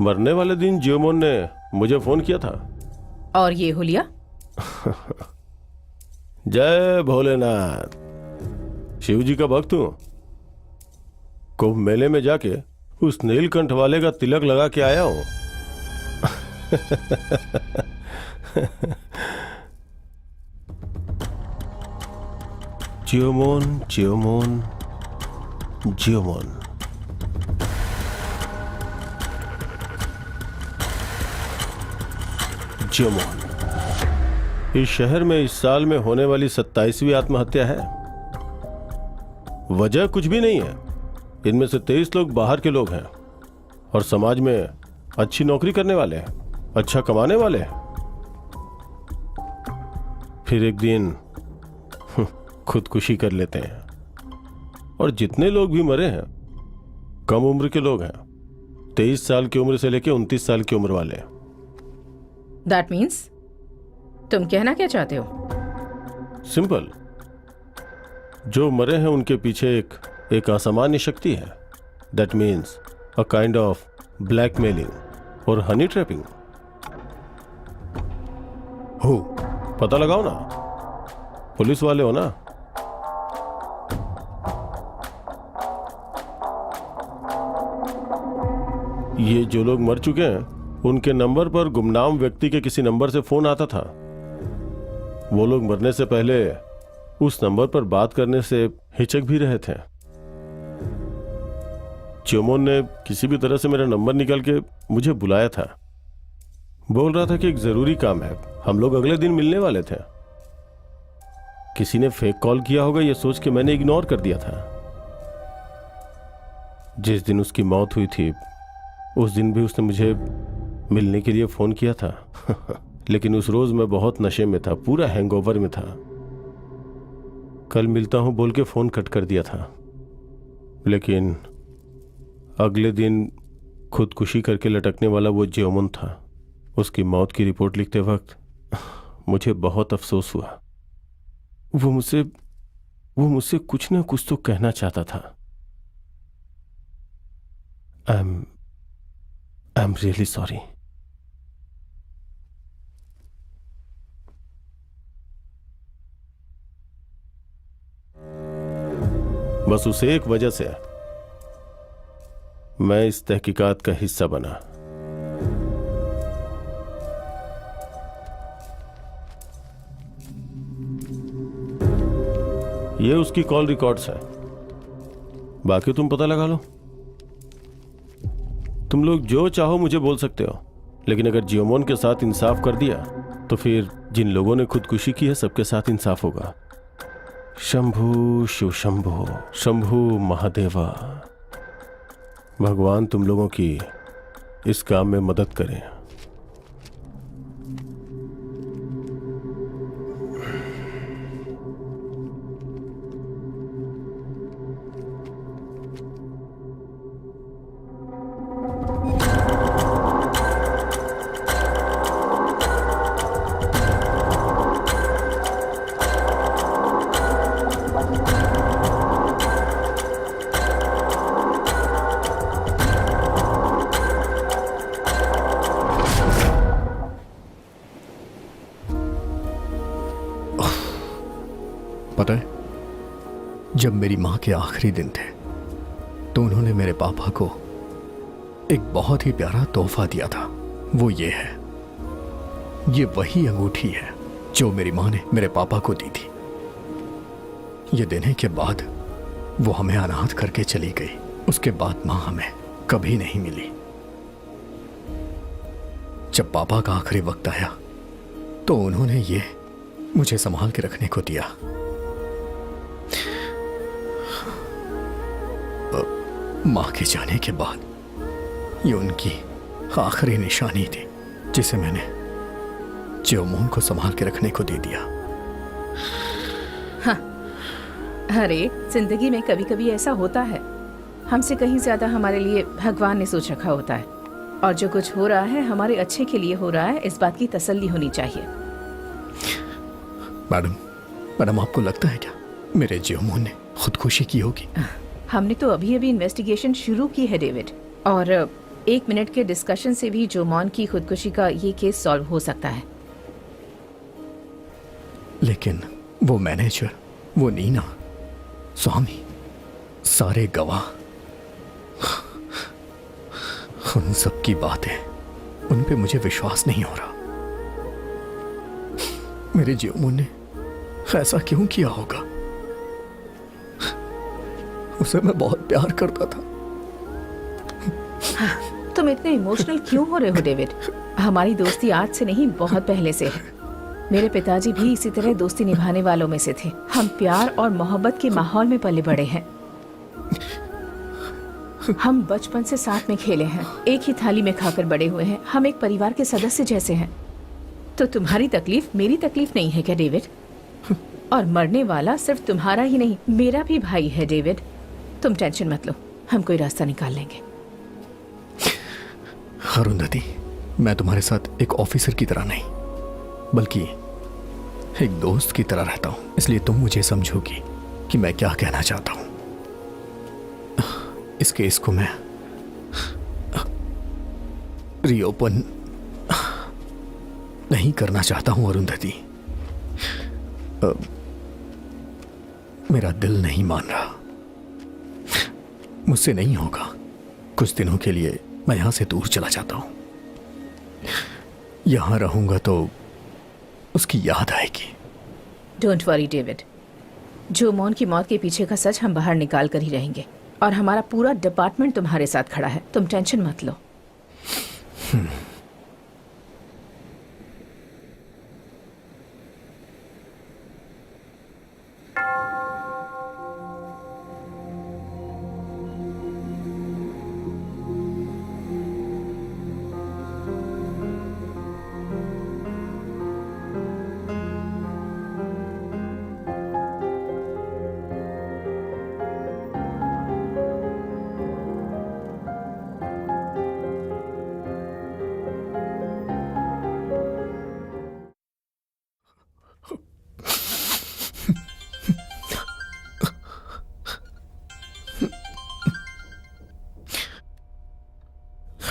मरने वाले दिन ज्योमन ने मुझे फोन किया था। और ये हुलिया? जय भोलेनाथ, शिव जी का भक्त हूं। कुंभ मेले में जाके उस नीलकंठ वाले का तिलक लगा के आया हूं। ज्योमन ज्योमन ज्योमन। ज्योमन इस शहर में इस साल में होने वाली 27वीं आत्महत्या है। वजह कुछ भी नहीं है। इनमें से 23 लोग बाहर के लोग हैं और समाज में अच्छी नौकरी करने वाले हैं, अच्छा कमाने वाले हैं। फिर एक दिन खुदकुशी कर लेते हैं। और जितने लोग भी मरे हैं कम उम्र के लोग हैं, 23 साल की उम्र से लेकर 29 साल की उम्र वाले। दैट मीन्स तुम कहना क्या चाहते हो? सिंपल, जो मरे हैं उनके पीछे एक असामान्य शक्ति है। That means a kind of blackmailing और हनी ट्रैपिंग। हो, पता लगाओ ना, पुलिस वाले हो ना। ये जो लोग मर चुके हैं उनके नंबर पर गुमनाम व्यक्ति के किसी नंबर से फोन आता था। वो लोग मरने से पहले उस नंबर पर बात करने से हिचक भी रहे थे। ज्योमन ने किसी भी तरह से मेरा नंबर निकाल के मुझे बुलाया था। बोल रहा था कि एक जरूरी काम है, हम लोग अगले दिन मिलने वाले थे। किसी ने फेक कॉल किया होगा ये सोच के मैंने इग्नोर कर दिया था। जिस दिन उसकी मौत हुई थी उस दिन भी उसने मुझे मिलने के लिए फोन किया था। लेकिन उस रोज मैं बहुत नशे में था, पूरा हैंगओवर में था। कल मिलता हूं बोल के फोन कट कर दिया था। लेकिन अगले दिन खुदकुशी करके लटकने वाला वो ज्योमन था। उसकी मौत की रिपोर्ट लिखते वक्त मुझे बहुत अफसोस हुआ। वो मुझसे कुछ ना कुछ तो कहना चाहता था। I am really sorry. बस उस एक वजह से मैं इस तहकीकात का हिस्सा बना। ये उसकी कॉल रिकॉर्ड्स है, बाकी तुम पता लगा लो। तुम लोग जो चाहो मुझे बोल सकते हो, लेकिन अगर ज्योमन के साथ इंसाफ कर दिया तो फिर जिन लोगों ने खुदकुशी की है सबके साथ इंसाफ होगा। शंभु शिव शंभु, शंभु महादेवा। भगवान तुम लोगों की इस काम में मदद करें। पता है, जब मेरी माँ के आखिरी दिन थे तो उन्होंने मेरे पापा को एक बहुत ही प्यारा तोहफा दिया था। वो ये है, ये वही अंगूठी है जो मेरी माँ ने मेरे पापा को दी थी। ये देने के बाद वो हमें अनाथ करके चली गई। उसके बाद माँ हमें कभी नहीं मिली। जब पापा का आखिरी वक्त आया तो उन्होंने ये मुझे संभाल के रखने को दिया। माँ के जाने के बाद ये उनकी आखिरी निशानी थी जिसे मैंने ज्योमोन को संभाल के रखने को दे दिया। अरे जिंदगी में कभी कभी ऐसा होता है, हमसे कहीं ज्यादा हमारे लिए भगवान ने सोच रखा होता है, और जो कुछ हो रहा है हमारे अच्छे के लिए हो रहा है, इस बात की तसल्ली होनी चाहिए। मैडम आपको लगता है क्या मेरे ज्योमोन ने खुदकुशी की होगी? हमने तो अभी अभी इन्वेस्टिगेशन शुरू की है डेविड, और 1 मिनट के डिस्कशन से भी जोमोन की खुदकुशी का ये केस सॉल्व हो सकता है। लेकिन वो मैनेजर, वो नीना, स्वामी, सारे गवाह, उन सब की बातें, उन पे मुझे विश्वास नहीं हो रहा। मेरे ज्योमोन ने ऐसा क्यों किया होगा? उसे मैं बहुत प्यार करता था। तुम इतने इमोशनल क्यों हो रहे हो डेविड? हमारी दोस्ती आज से नहीं, बहुत पहले से है। मेरे पिताजी भी इसी तरह दोस्ती निभाने वालों में से थे। हम प्यार और मोहब्बत के माहौल में पले बड़े हैं। हम बचपन से साथ में खेले हैं, एक ही थाली में खाकर बड़े हुए हैं। हम एक परिवार के सदस्य जैसे हैं। तो तुम्हारी तकलीफ मेरी तकलीफ नहीं है क्या डेविड? और मरने वाला सिर्फ तुम्हारा ही नहीं, मेरा भी भाई है डेविड। तुम टेंशन मत लो, हम कोई रास्ता निकाल लेंगे। अरुंधति, मैं तुम्हारे साथ एक ऑफिसर की तरह नहीं, बल्कि एक दोस्त की तरह रहता हूं, इसलिए तुम मुझे समझोगी कि मैं क्या कहना चाहता हूं। इस केस को मैं रीओपन नहीं करना चाहता हूं अरुंधति। मेरा दिल नहीं मान रहा, मुझसे नहीं होगा। कुछ दिनों के लिए मैं यहां से दूर चला जाता हूं। यहां रहूंगा तो उसकी याद आएगी। डोंट वरी डेविड, जोमोन की मौत के पीछे का सच हम बाहर निकाल कर ही रहेंगे, और हमारा पूरा डिपार्टमेंट तुम्हारे साथ खड़ा है। तुम टेंशन मत लो।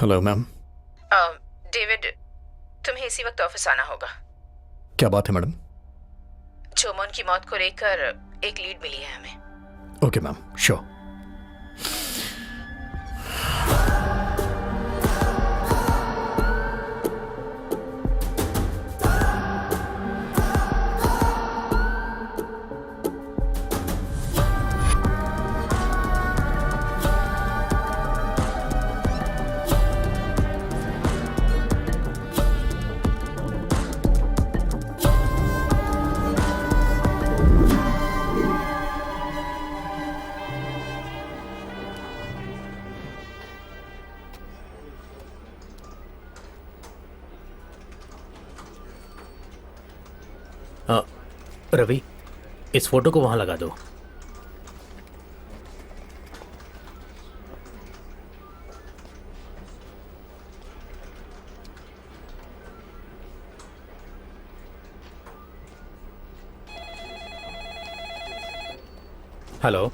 Hello ma'am. डेविड, तुम्हें इसी वक्त ऑफिस आना होगा। क्या बात है मैडम? जोमोन की मौत को लेकर एक लीड मिली है हमें। Okay ma'am, sure. रवि, इस फोटो को वहां लगा दो। हेलो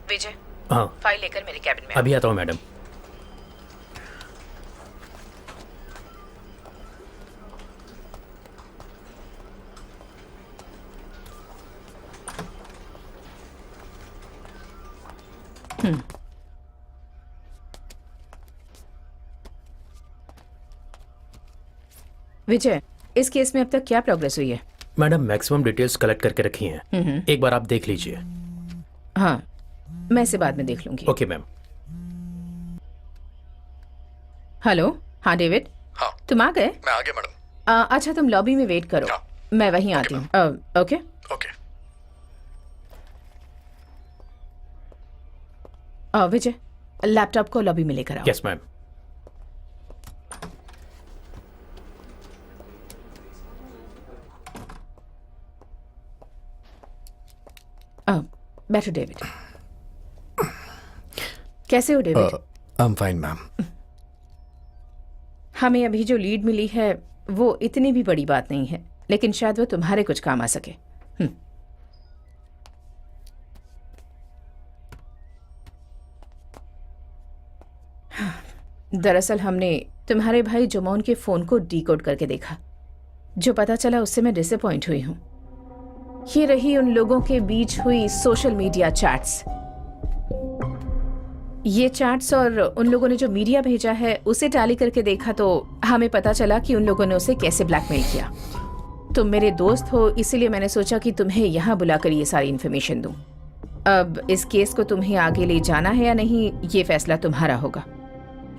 विजय, हाँ, फाइल लेकर मेरे कैबिन में अभी आता हूँ मैडम। विजय, इस केस में अब तक क्या प्रोग्रेस हुई है? मैडम मैक्सिमम डिटेल्स कलेक्ट करके रखी हैं। एक बार आप देख लीजिए। हाँ, मैं इसे बाद में देख लूंगी। Okay ma'am. हेलो, हाँ डेविड। हाँ, तुम आ गए? मैं आ गया मैडम। अच्छा, तुम लॉबी में वेट करो। हाँ। मैं वहीं आती हूँ। ओके। ओके। विजय, लैपटॉप को लॉबी में लेकर आओ। Yes ma'am. बैठो डेविड। कैसे हो David? I am fine ma'am. हमें अभी जो लीड मिली है वो इतनी भी बड़ी बात नहीं है, लेकिन शायद वो तुम्हारे कुछ काम आ सके। दरअसल हमने तुम्हारे भाई जोमोन के फोन को डीकोड करके देखा। जो पता चला उससे मैं डिसअपॉइंट हुई हूं। ये रही उन लोगों के बीच हुई सोशल मीडिया चैट्स। ये चैट्स और उन लोगों ने जो मीडिया भेजा है उसे टैली करके देखा तो हमें पता चला कि उन लोगों ने उसे कैसे ब्लैकमेल किया। तुम मेरे दोस्त हो, इसीलिए मैंने सोचा कि तुम्हें यहाँ बुलाकर ये सारी इन्फॉर्मेशन दूं। अब इस केस को तुम्हें आगे ले जाना है या नहीं, ये फैसला तुम्हारा होगा।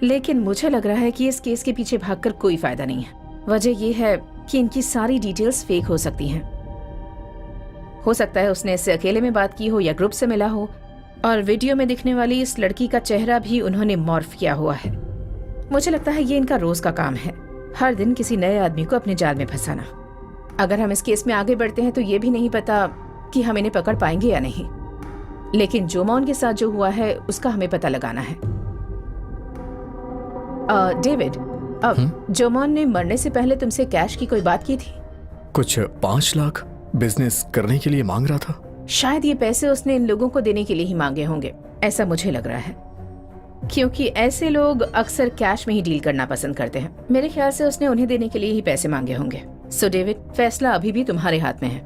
लेकिन मुझे लग रहा है कि इस केस के पीछे भागकर कोई फायदा नहीं है। वजह यह है कि इनकी सारी डिटेल्स फेक हो सकती हैं। हो सकता है उसने इससे अकेले में बात की हो या ग्रुप से मिला हो, और वीडियो में दिखने वाली इस लड़की का चेहरा भी उन्होंने मॉर्फ किया हुआ है। मुझे लगता है ये इनका रोज का काम है, हर दिन किसी नए आदमी को अपने जाल में फंसाना। अगर हम इस केस में आगे बढ़ते हैं तो ये भी नहीं पता कि हम इन्हें पकड़ पाएंगे या नहीं, लेकिन जोमोन के साथ जो हुआ है उसका हमें पता लगाना है। डेविड, जोमोन ने मरने से पहले तुमसे कैश की कोई बात की थी? कुछ 5 लाख बिजनेस करने के लिए मांग रहा था। शायद ये पैसे उसने इन लोगों को देने के लिए ही मांगे होंगे, ऐसा मुझे लग रहा है, क्योंकि ऐसे लोग अक्सर कैश में ही डील करना पसंद करते हैं। मेरे ख्याल से उसने उन्हें देने के लिए ही पैसे मांगे होंगे। सो डेविड, फैसला अभी भी तुम्हारे हाथ में है।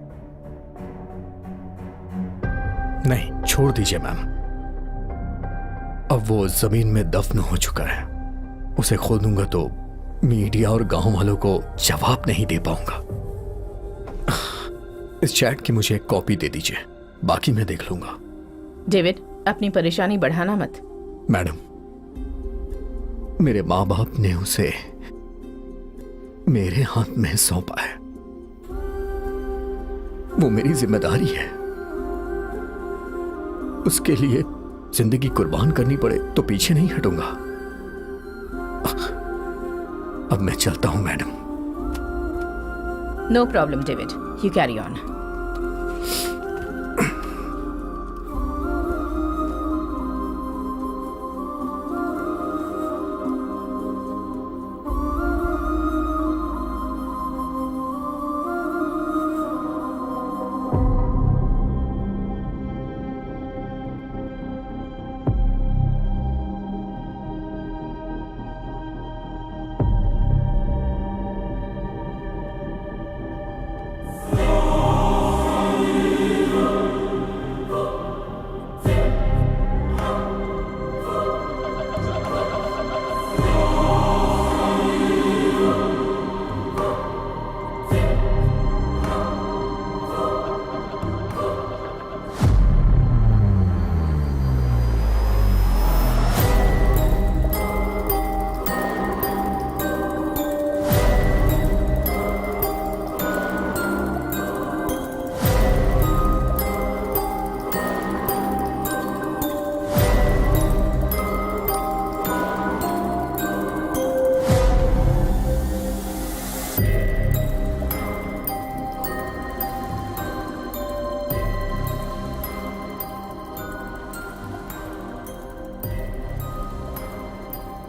नहीं, छोड़ दीजिए मैम। अब वो जमीन में दफन हो चुका है। उसे खोदूंगा तो मीडिया और गांव वालों को जवाब नहीं दे पाऊंगा। इस चैट की मुझे एक कॉपी दे दीजिए, बाकी मैं देख लूंगा। डेविड, अपनी परेशानी बढ़ाना मत। मैडम, मेरे माँ बाप ने उसे मेरे हाथ में सौंपा है। वो मेरी जिम्मेदारी है। उसके लिए जिंदगी कुर्बान करनी पड़े तो पीछे नहीं हटूंगा। अब मैं चलता हूं madam. No problem David, you carry on.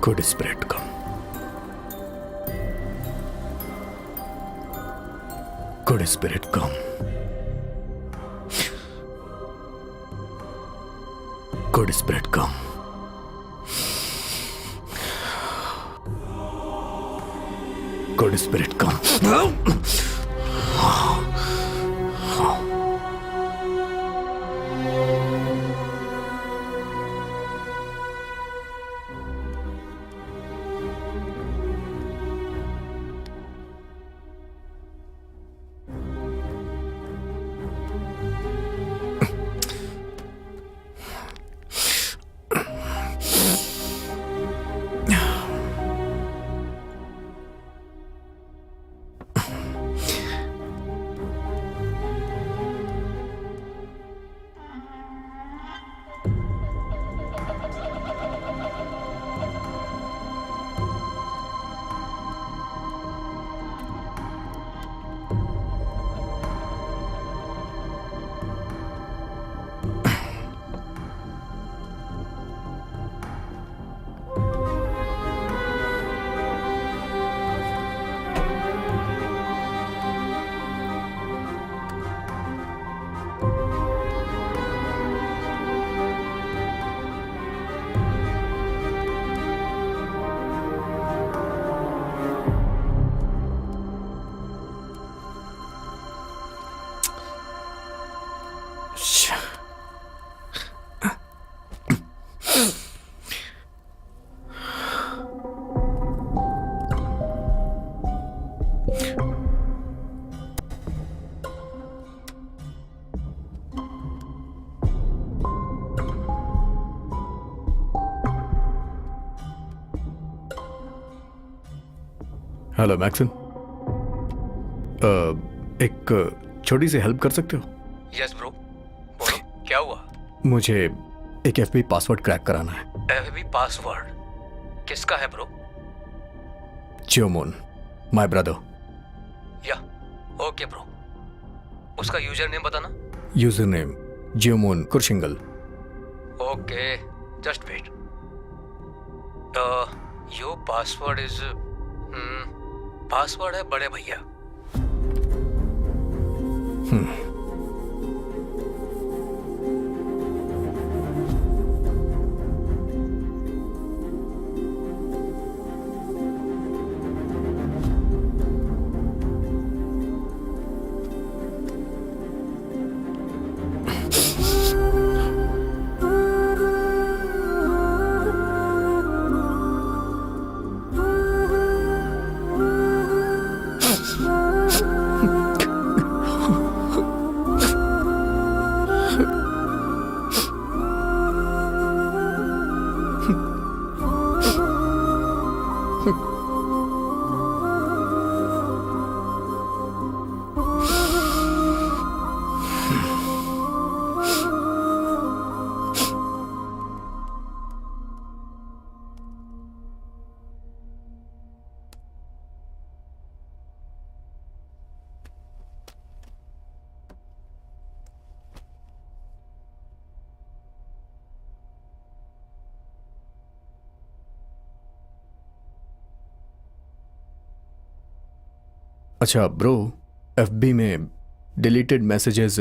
Good spirit come. Good spirit come. Good spirit come. Good spirit come. Hello Maxim, एक छोटी सी हेल्प कर सकते हो? यस ब्रो, बोलो क्या हुआ? मुझे एक एफबी पासवर्ड क्रैक कराना है। एफबी पासवर्ड किसका है bro? Jiomon, my brother. Yeah okay bro, उसका यूजर नेम बताना। User name Jiomon Kurisingal. Okay just wait. Your password is password है बड़े भैया। अच्छा ब्रो, एफबी में डिलीटेड मैसेजेस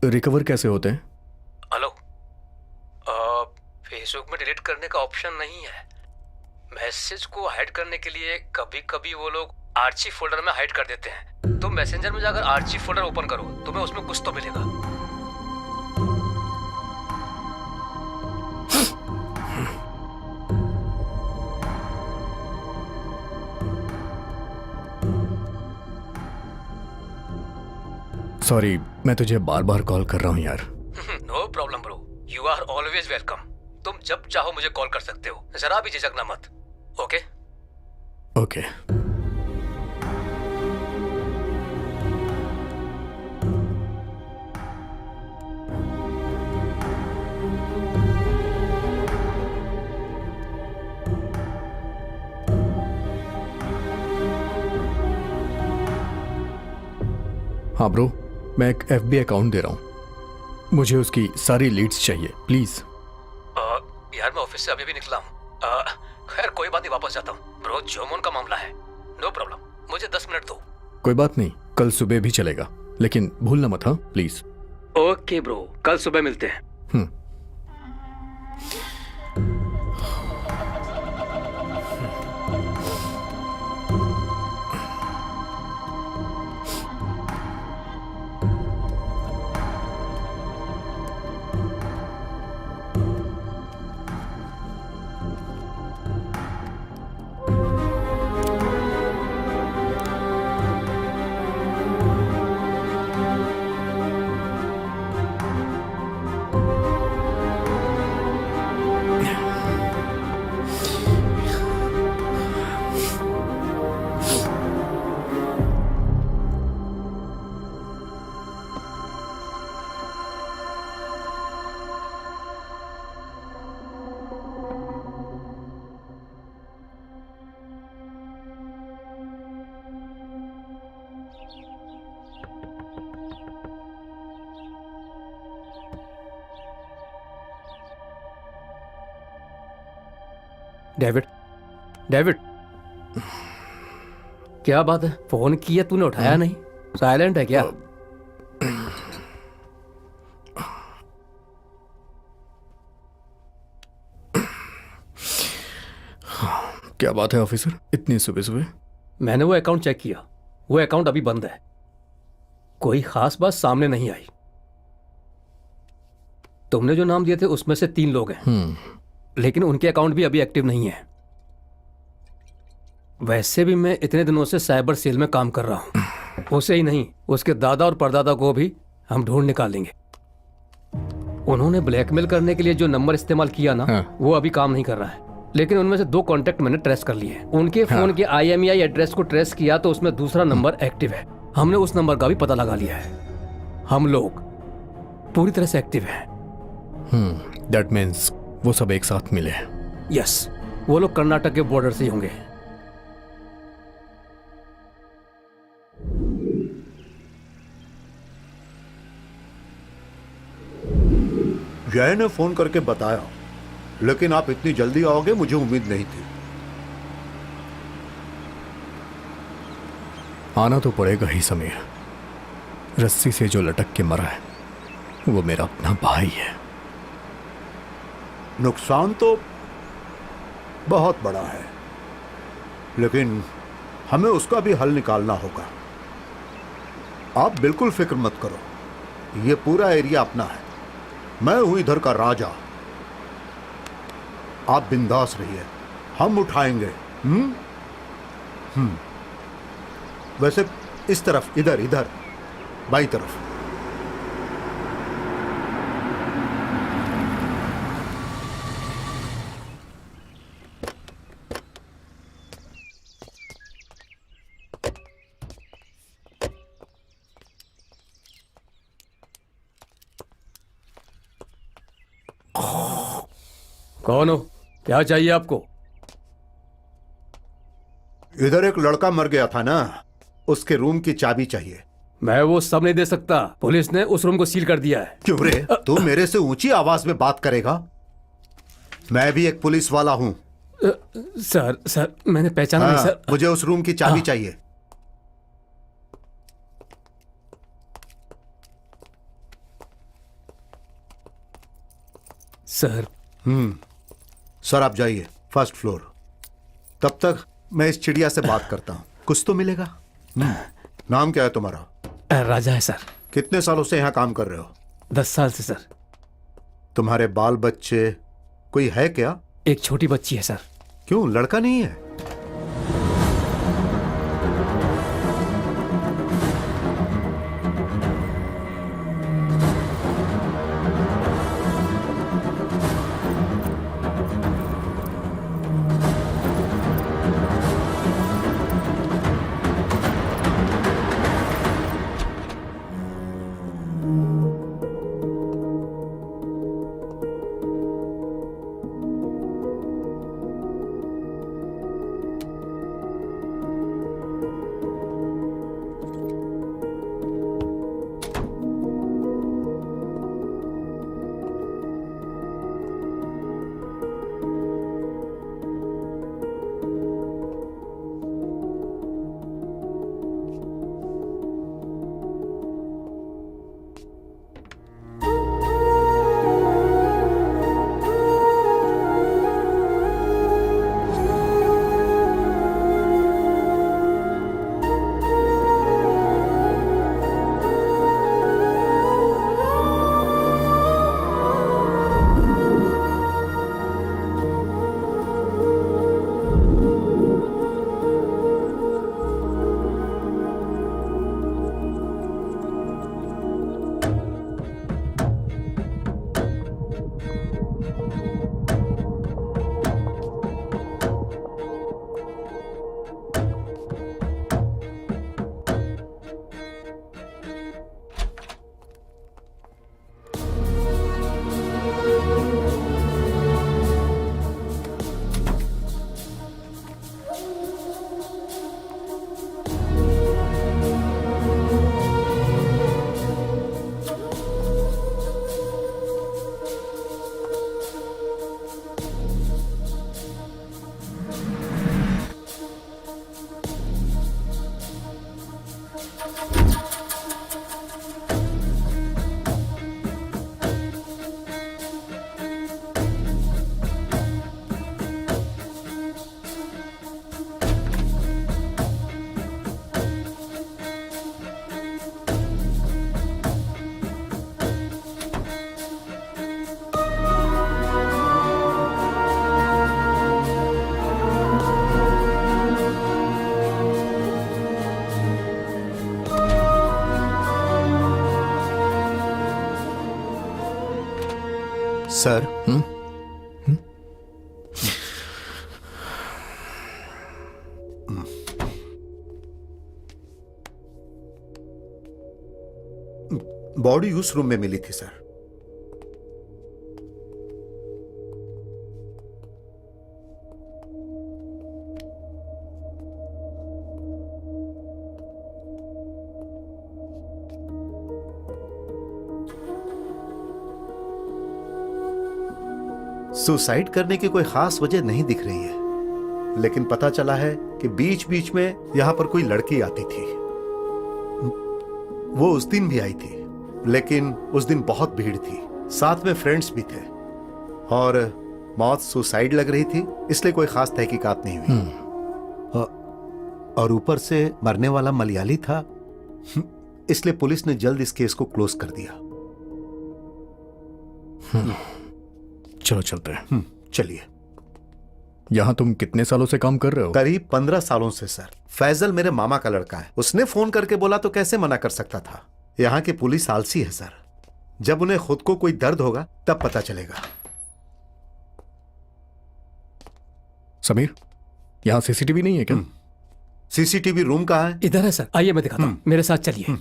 रिकवर कैसे होते हैं? हेलो, फेसबुक में डिलीट करने का ऑप्शन नहीं है। मैसेज को हाइड करने के लिए कभी कभी वो लोग आर्ची फोल्डर में हाइड कर देते हैं। तो मैसेंजर में जाकर आर्ची फोल्डर ओपन करो, तुम्हें उसमें कुछ तो मिलेगा। सॉरी, मैं तुझे बार बार कॉल कर रहा हूँ यार। No problem bro, you are always welcome. तुम जब चाहो मुझे कॉल कर सकते हो, जरा भी झिझकना मत। Okay okay. हाँ ब्रो, मैं एक एफबी अकाउंट दे रहा हूँ, मुझे उसकी सारी लीड्स चाहिए प्लीज। यार मैं ऑफिस से अभी भी निकला हूँ। खैर कोई बात नहीं, वापस जाता हूँ। ब्रो जोमोन का मामला है, नो प्रॉब्लम, मुझे 10 मिनट दो। कोई बात नहीं, कल सुबह भी चलेगा, लेकिन भूलना मत। हाँ प्लीज। ओके ब्रो, कल सुबह मिलते हैं। डेविड, डेविड, क्या बात है? फोन किया तूने उठाया नहीं, साइलेंट है क्या? क्या बात है ऑफिसर, इतनी सुबह सुबह? मैंने वो अकाउंट चेक किया, वो अकाउंट अभी बंद है। कोई खास बात सामने नहीं आई। तुमने जो नाम दिए थे उसमें से 3 लोग हैं, लेकिन उनके अकाउंट भी अभी एक्टिव नहीं है। वैसे भी मैं इतने दिनों से साइबर सेल में काम कर रहा हूं। उसे ही नहीं, उसके दादा और परदादा को भी हम ढूंढ निकालेंगे। उन्होंने ब्लैकमेल करने के लिए जो नंबर इस्तेमाल किया ना, वो अभी काम नहीं कर रहा है। लेकिन उनमें से 2 कांटेक्ट मैंने ट्रेस कर लिए। उनके फोन के IMEI एड्रेस को ट्रेस किया तो उसमें दूसरा नंबर एक्टिव है। हमने उस नंबर का भी पता लगा लिया है। हम लोग पूरी तरह से एक्टिव हैं। दैट मीन्स वो सब एक साथ मिले। यस, वो लोग कर्नाटक के बॉर्डर से ही होंगे। जय ने फोन करके बताया, लेकिन आप इतनी जल्दी आओगे मुझे उम्मीद नहीं थी। आना तो पड़ेगा ही समीर। रस्सी से जो लटक के मरा है वो मेरा अपना भाई है। नुकसान तो बहुत बड़ा है, लेकिन हमें उसका भी हल निकालना होगा। आप बिल्कुल फिक्र मत करो, ये पूरा एरिया अपना है। मैं हूं इधर का राजा। आप बिंदास रहिए, हम उठाएंगे। वैसे इस तरफ, इधर इधर बाई तरफ। कौन हो? क्या चाहिए आपको? इधर एक लड़का मर गया था ना, उसके रूम की चाबी चाहिए। मैं वो सब नहीं दे सकता। पुलिस ने उस रूम को सील कर दिया है। क्यों रे, तू मेरे से ऊंची आवाज में बात करेगा? मैं भी एक पुलिस वाला हूं। सर मैंने पहचाना नहीं सर। मुझे उस रूम की चाबी चाहिए। सर सर आप जाइए, फर्स्ट फ्लोर। तब तक मैं इस चिड़िया से बात करता हूं, कुछ तो मिलेगा। नाम क्या है तुम्हारा? राजा है सर। कितने सालों से यहां काम कर रहे हो? 10 साल से सर। तुम्हारे बाल बच्चे कोई है क्या? एक छोटी बच्ची है सर। क्यों, लड़का नहीं है? सर बॉडी उस रूम में मिली थी सर। सुसाइड करने की कोई खास वजह नहीं दिख रही है, लेकिन पता चला है कि बीच बीच में यहां पर कोई लड़की आती थी। वो उस दिन भी आई थी, लेकिन उस दिन बहुत भीड़ थी, साथ में फ्रेंड्स भी थे, और मौत सुसाइड लग रही थी, इसलिए कोई खास तहकीकात नहीं हुई। और ऊपर से मरने वाला मलयाली था, इसलिए पुलिस ने जल्द इस केस को क्लोज कर दिया। चलो चलते हैं। चलिए। यहाँ तुम कितने सालों से काम कर रहे हो? करीब 15 सालों से सर। फैजल मेरे मामा का लड़का है, उसने फोन करके बोला तो कैसे मना कर सकता था। यहाँ की पुलिस आलसी है सर, जब उन्हें खुद को कोई दर्द होगा तब पता चलेगा। समीर, यहाँ सीसीटीवी नहीं है क्या? सीसीटीवी रूम कहाँ है? इधर है सर, आइए मैं दिखाता हूँ, मेरे साथ चलिए।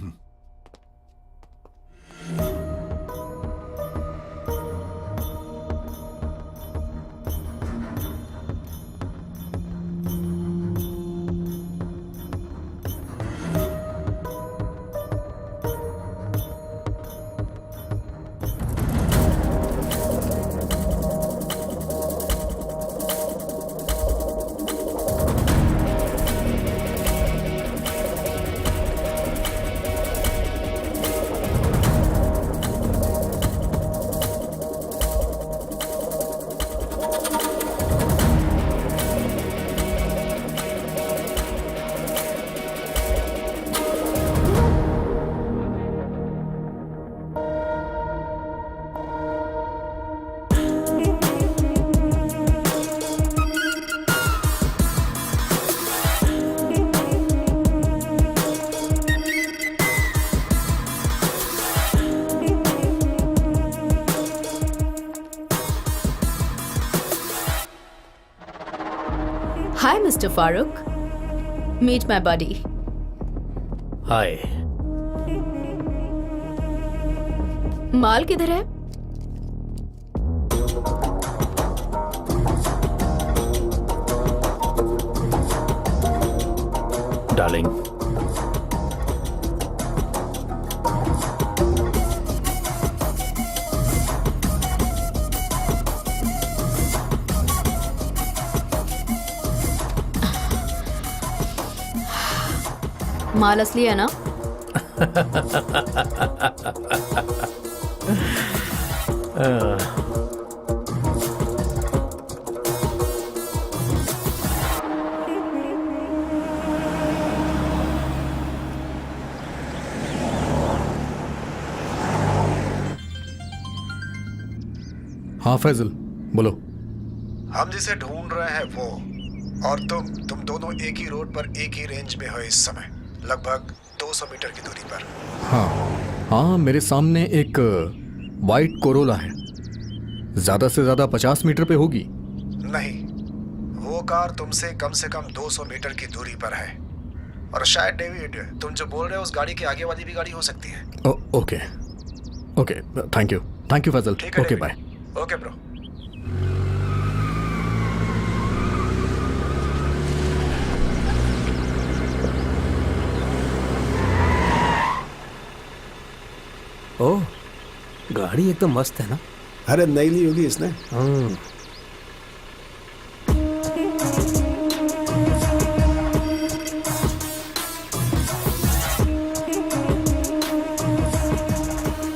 Hi, Mr. Farooq. Meet my buddy. हाय। माल किधर है? डार्लिंग, माल असली है ना? हाँ फैजल, बोलो। हम जिसे ढूंढ रहे हैं वो और तुम दोनों एक ही रोड पर एक ही रेंज में हो इस समय, लगभग 200 मीटर की दूरी पर। हाँ, मेरे सामने एक वाइट कोरोला है, ज्यादा से ज्यादा 50 मीटर पे होगी। नहीं, वो कार तुमसे कम 200 मीटर की दूरी पर है, और शायद डेविड, तुम जो बोल रहे हो उस गाड़ी के आगे वाली भी गाड़ी हो सकती है। Okay, thank you Faisal. Okay bye. Okay bro. Oh, गाड़ी एकदम मस्त है ना? अरे नई ली होगी इसने।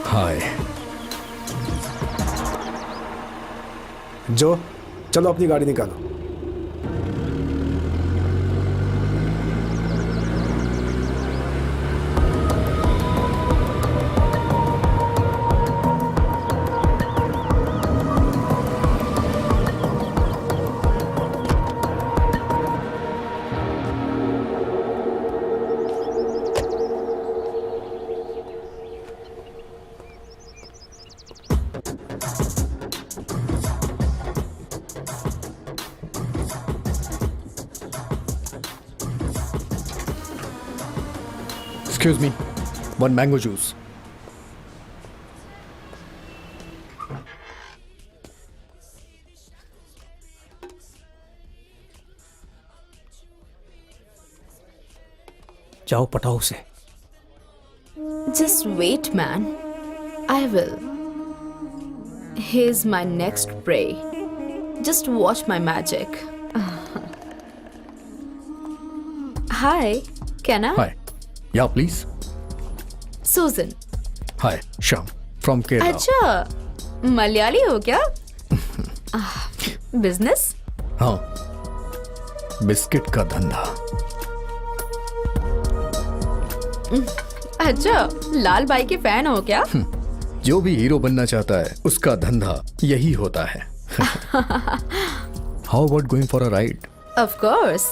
हाय। जो, चलो अपनी गाड़ी निकालो। Excuse me, one mango juice. जाओ पटाओ उसे। Just wait, man. I will. Here's my next prey. Just watch my magic. Hi, can I? हाय या please. Susan. Hi Shyam from Kerala. अच्छा, मलयाली हो क्या? बिजनेस? हाँ, बिस्किट का धंधा। अच्छा, लाल भाई के फैन हो क्या? जो भी हीरो बनना चाहता है उसका धंधा यही होता है। How about going for a ride? Of course.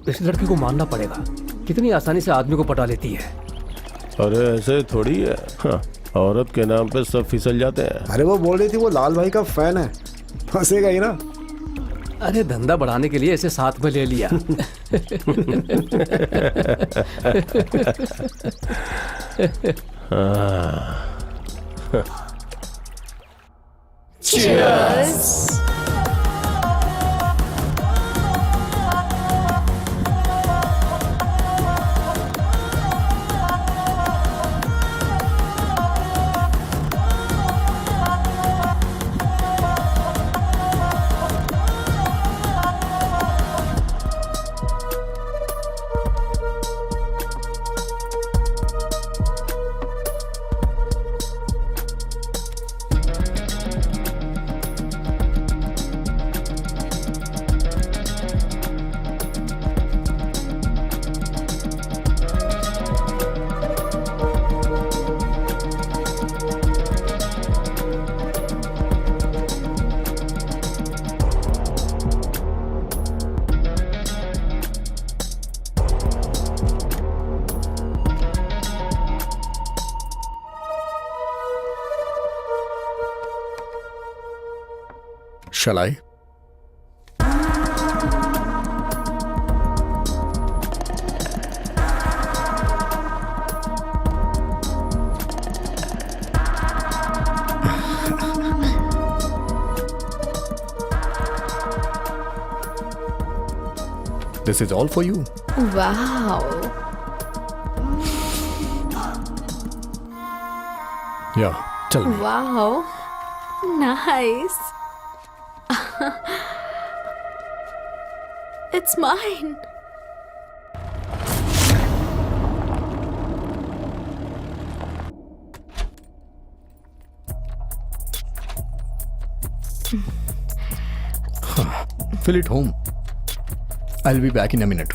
इस लड़की को मानना पड़ेगा, कितनी आसानी से आदमी को पटा लेती है। अरे ऐसे थोड़ी है। हाँ, औरत के नाम पे सब फिसल जाते हैं। अरे वो बोल रही थी वो लाल भाई का फैन है, फंसेगा ही ना। अरे धंधा बढ़ाने के लिए इसे साथ में ले लिया। Cheers. Shall I? This is all for you. Wow. Yeah, tell me. Wow. Nice. It's mine. Fill it home. I'll be back in a minute.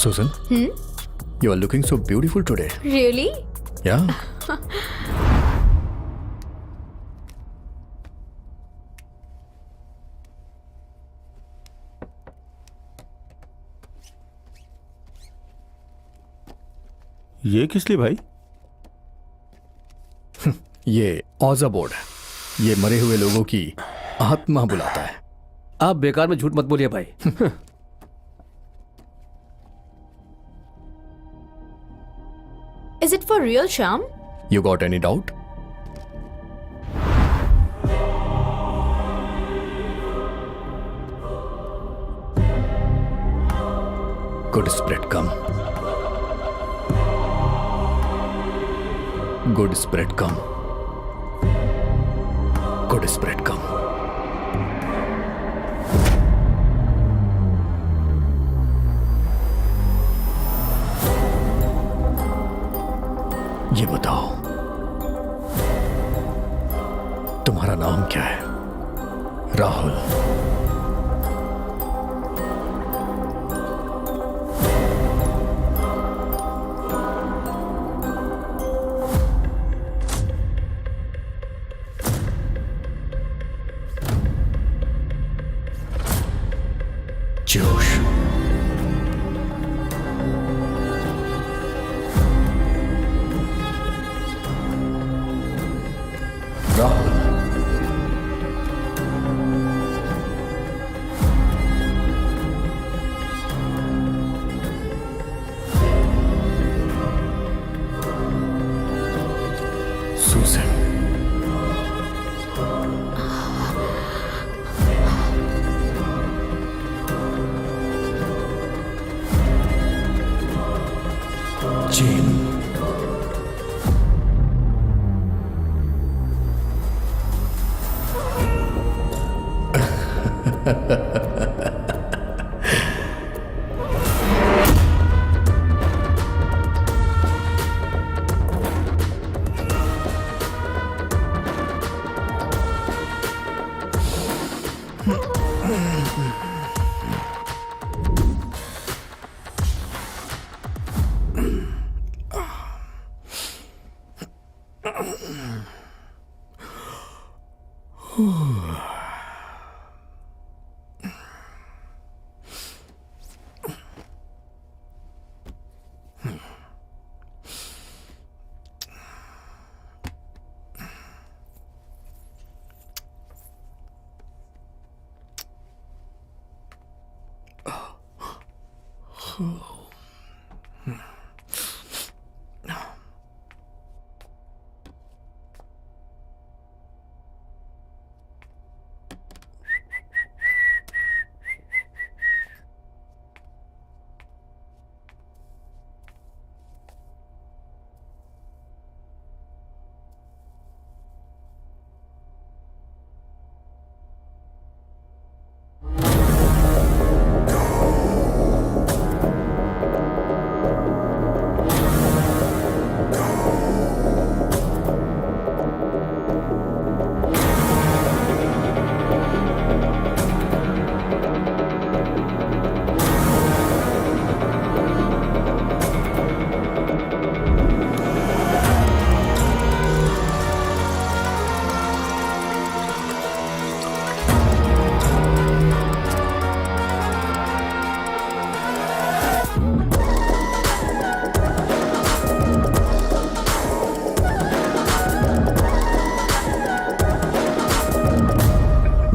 Susan? You are looking so beautiful today. Really? Yeah. ये किस लिए भाई? ये औजा बोर्ड है। ये मरे हुए लोगों की आत्मा बुलाता है। आप बेकार में झूठ मत बोलिए भाई। Is it for real, Shyam? You got any doubt? Good spread come, good spread come, good spread come. ये बताओ, तुम्हारा नाम क्या है? राहुल। जोश। Rahul. Susan. Jane.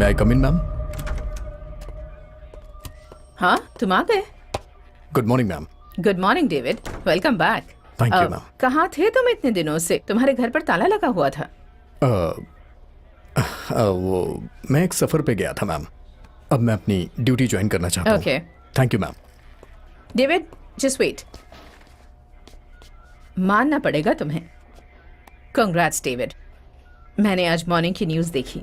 May I come in, ma'am? हाँ, तुम आ गए। Good morning, ma'am. Good morning David, welcome back. Thank you, ma'am. कहाँ थे तुम इतने दिनों से? तुम्हारे घर पर ताला लगा हुआ था। वो मैं एक सफर पे गया था, मैम। अब मैं अपनी ड्यूटी ज्वाइन करना चाहता हूँ। Okay. Thank you, ma'am. David, just wait. मानना पड़ेगा तुम्हें। कांग्रेट्स डेविड, मैंने आज मॉर्निंग की न्यूज़ देखी।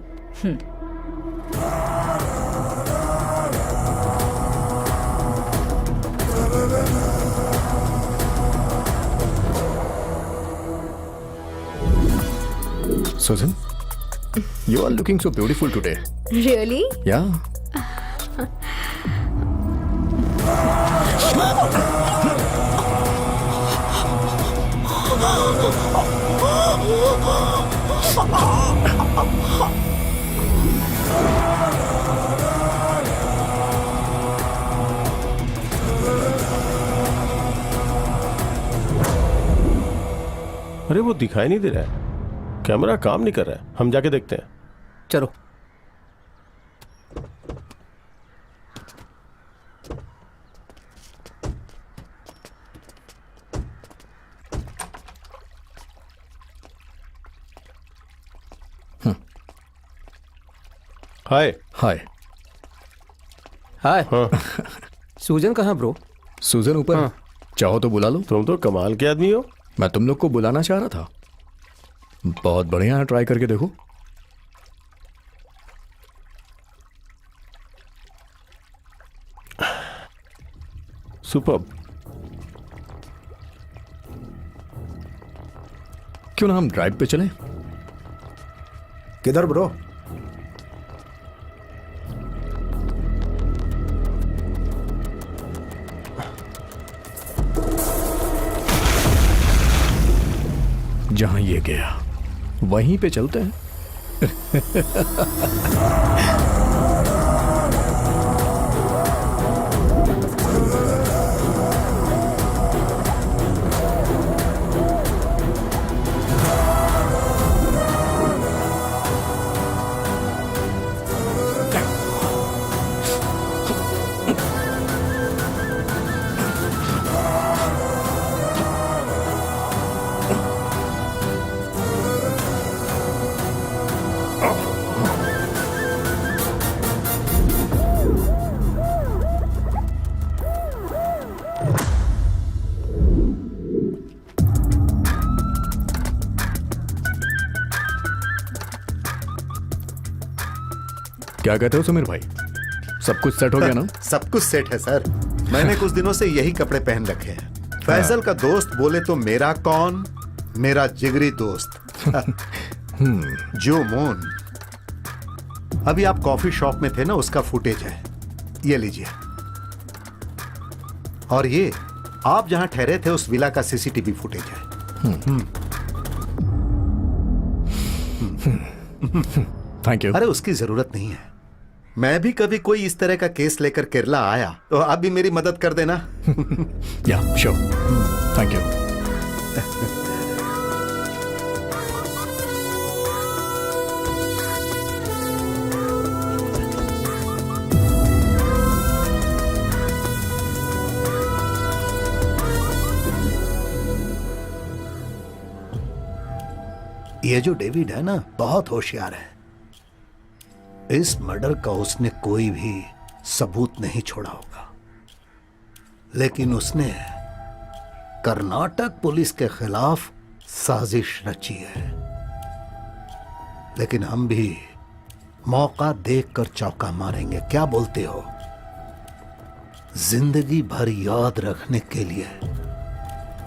Susan, you are looking so beautiful today. Really? Yeah. अरे वो दिखाई नहीं दे रहा है, कैमरा काम नहीं कर रहा है। हम जाके देखते हैं। चलो। हाय। हाय। हाय। हाँ। सूजन कहाँ ब्रो? सुजन ऊपर है। चाहो तो बुला लो। तुम तो कमाल के आदमी हो। मैं तुम लोग को बुलाना चाह रहा था। बहुत बढ़िया है, ट्राई करके देखो। सुपर्ब। क्यों ना हम ड्राइव पे चलें? किधर ब्रो? जहां ये गया वहीं पे चलते हैं। क्या कहते हो सुमीर भाई, सब कुछ सेट हो गया ना? सब कुछ सेट है सर। मैंने कुछ दिनों से यही कपड़े पहन रखे हैं। फैजल का दोस्त बोले तो मेरा कौन, मेरा जिगरी दोस्त जो मोन। अभी आप कॉफी शॉप में थे ना, उसका फुटेज है, ये लीजिए। और ये आप जहां ठहरे थे उस विला का सीसीटीवी फुटेज है। Thank you. अरे उसकी जरूरत नहीं है। मैं भी कभी कोई इस तरह का केस लेकर केरला आया तो आप भी मेरी मदद कर देना। या श्योर, थैंक यू। ये जो डेविड है ना, बहुत होशियार है। इस मर्डर का उसने कोई भी सबूत नहीं छोड़ा होगा, लेकिन उसने कर्नाटक पुलिस के खिलाफ साजिश रची है। लेकिन हम भी मौका देखकर चौका मारेंगे, क्या बोलते हो? जिंदगी भर याद रखने के लिए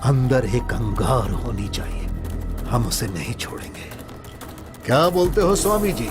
अंदर एक अंगार होनी चाहिए, हम उसे नहीं छोड़ेंगे। क्या बोलते हो स्वामी जी?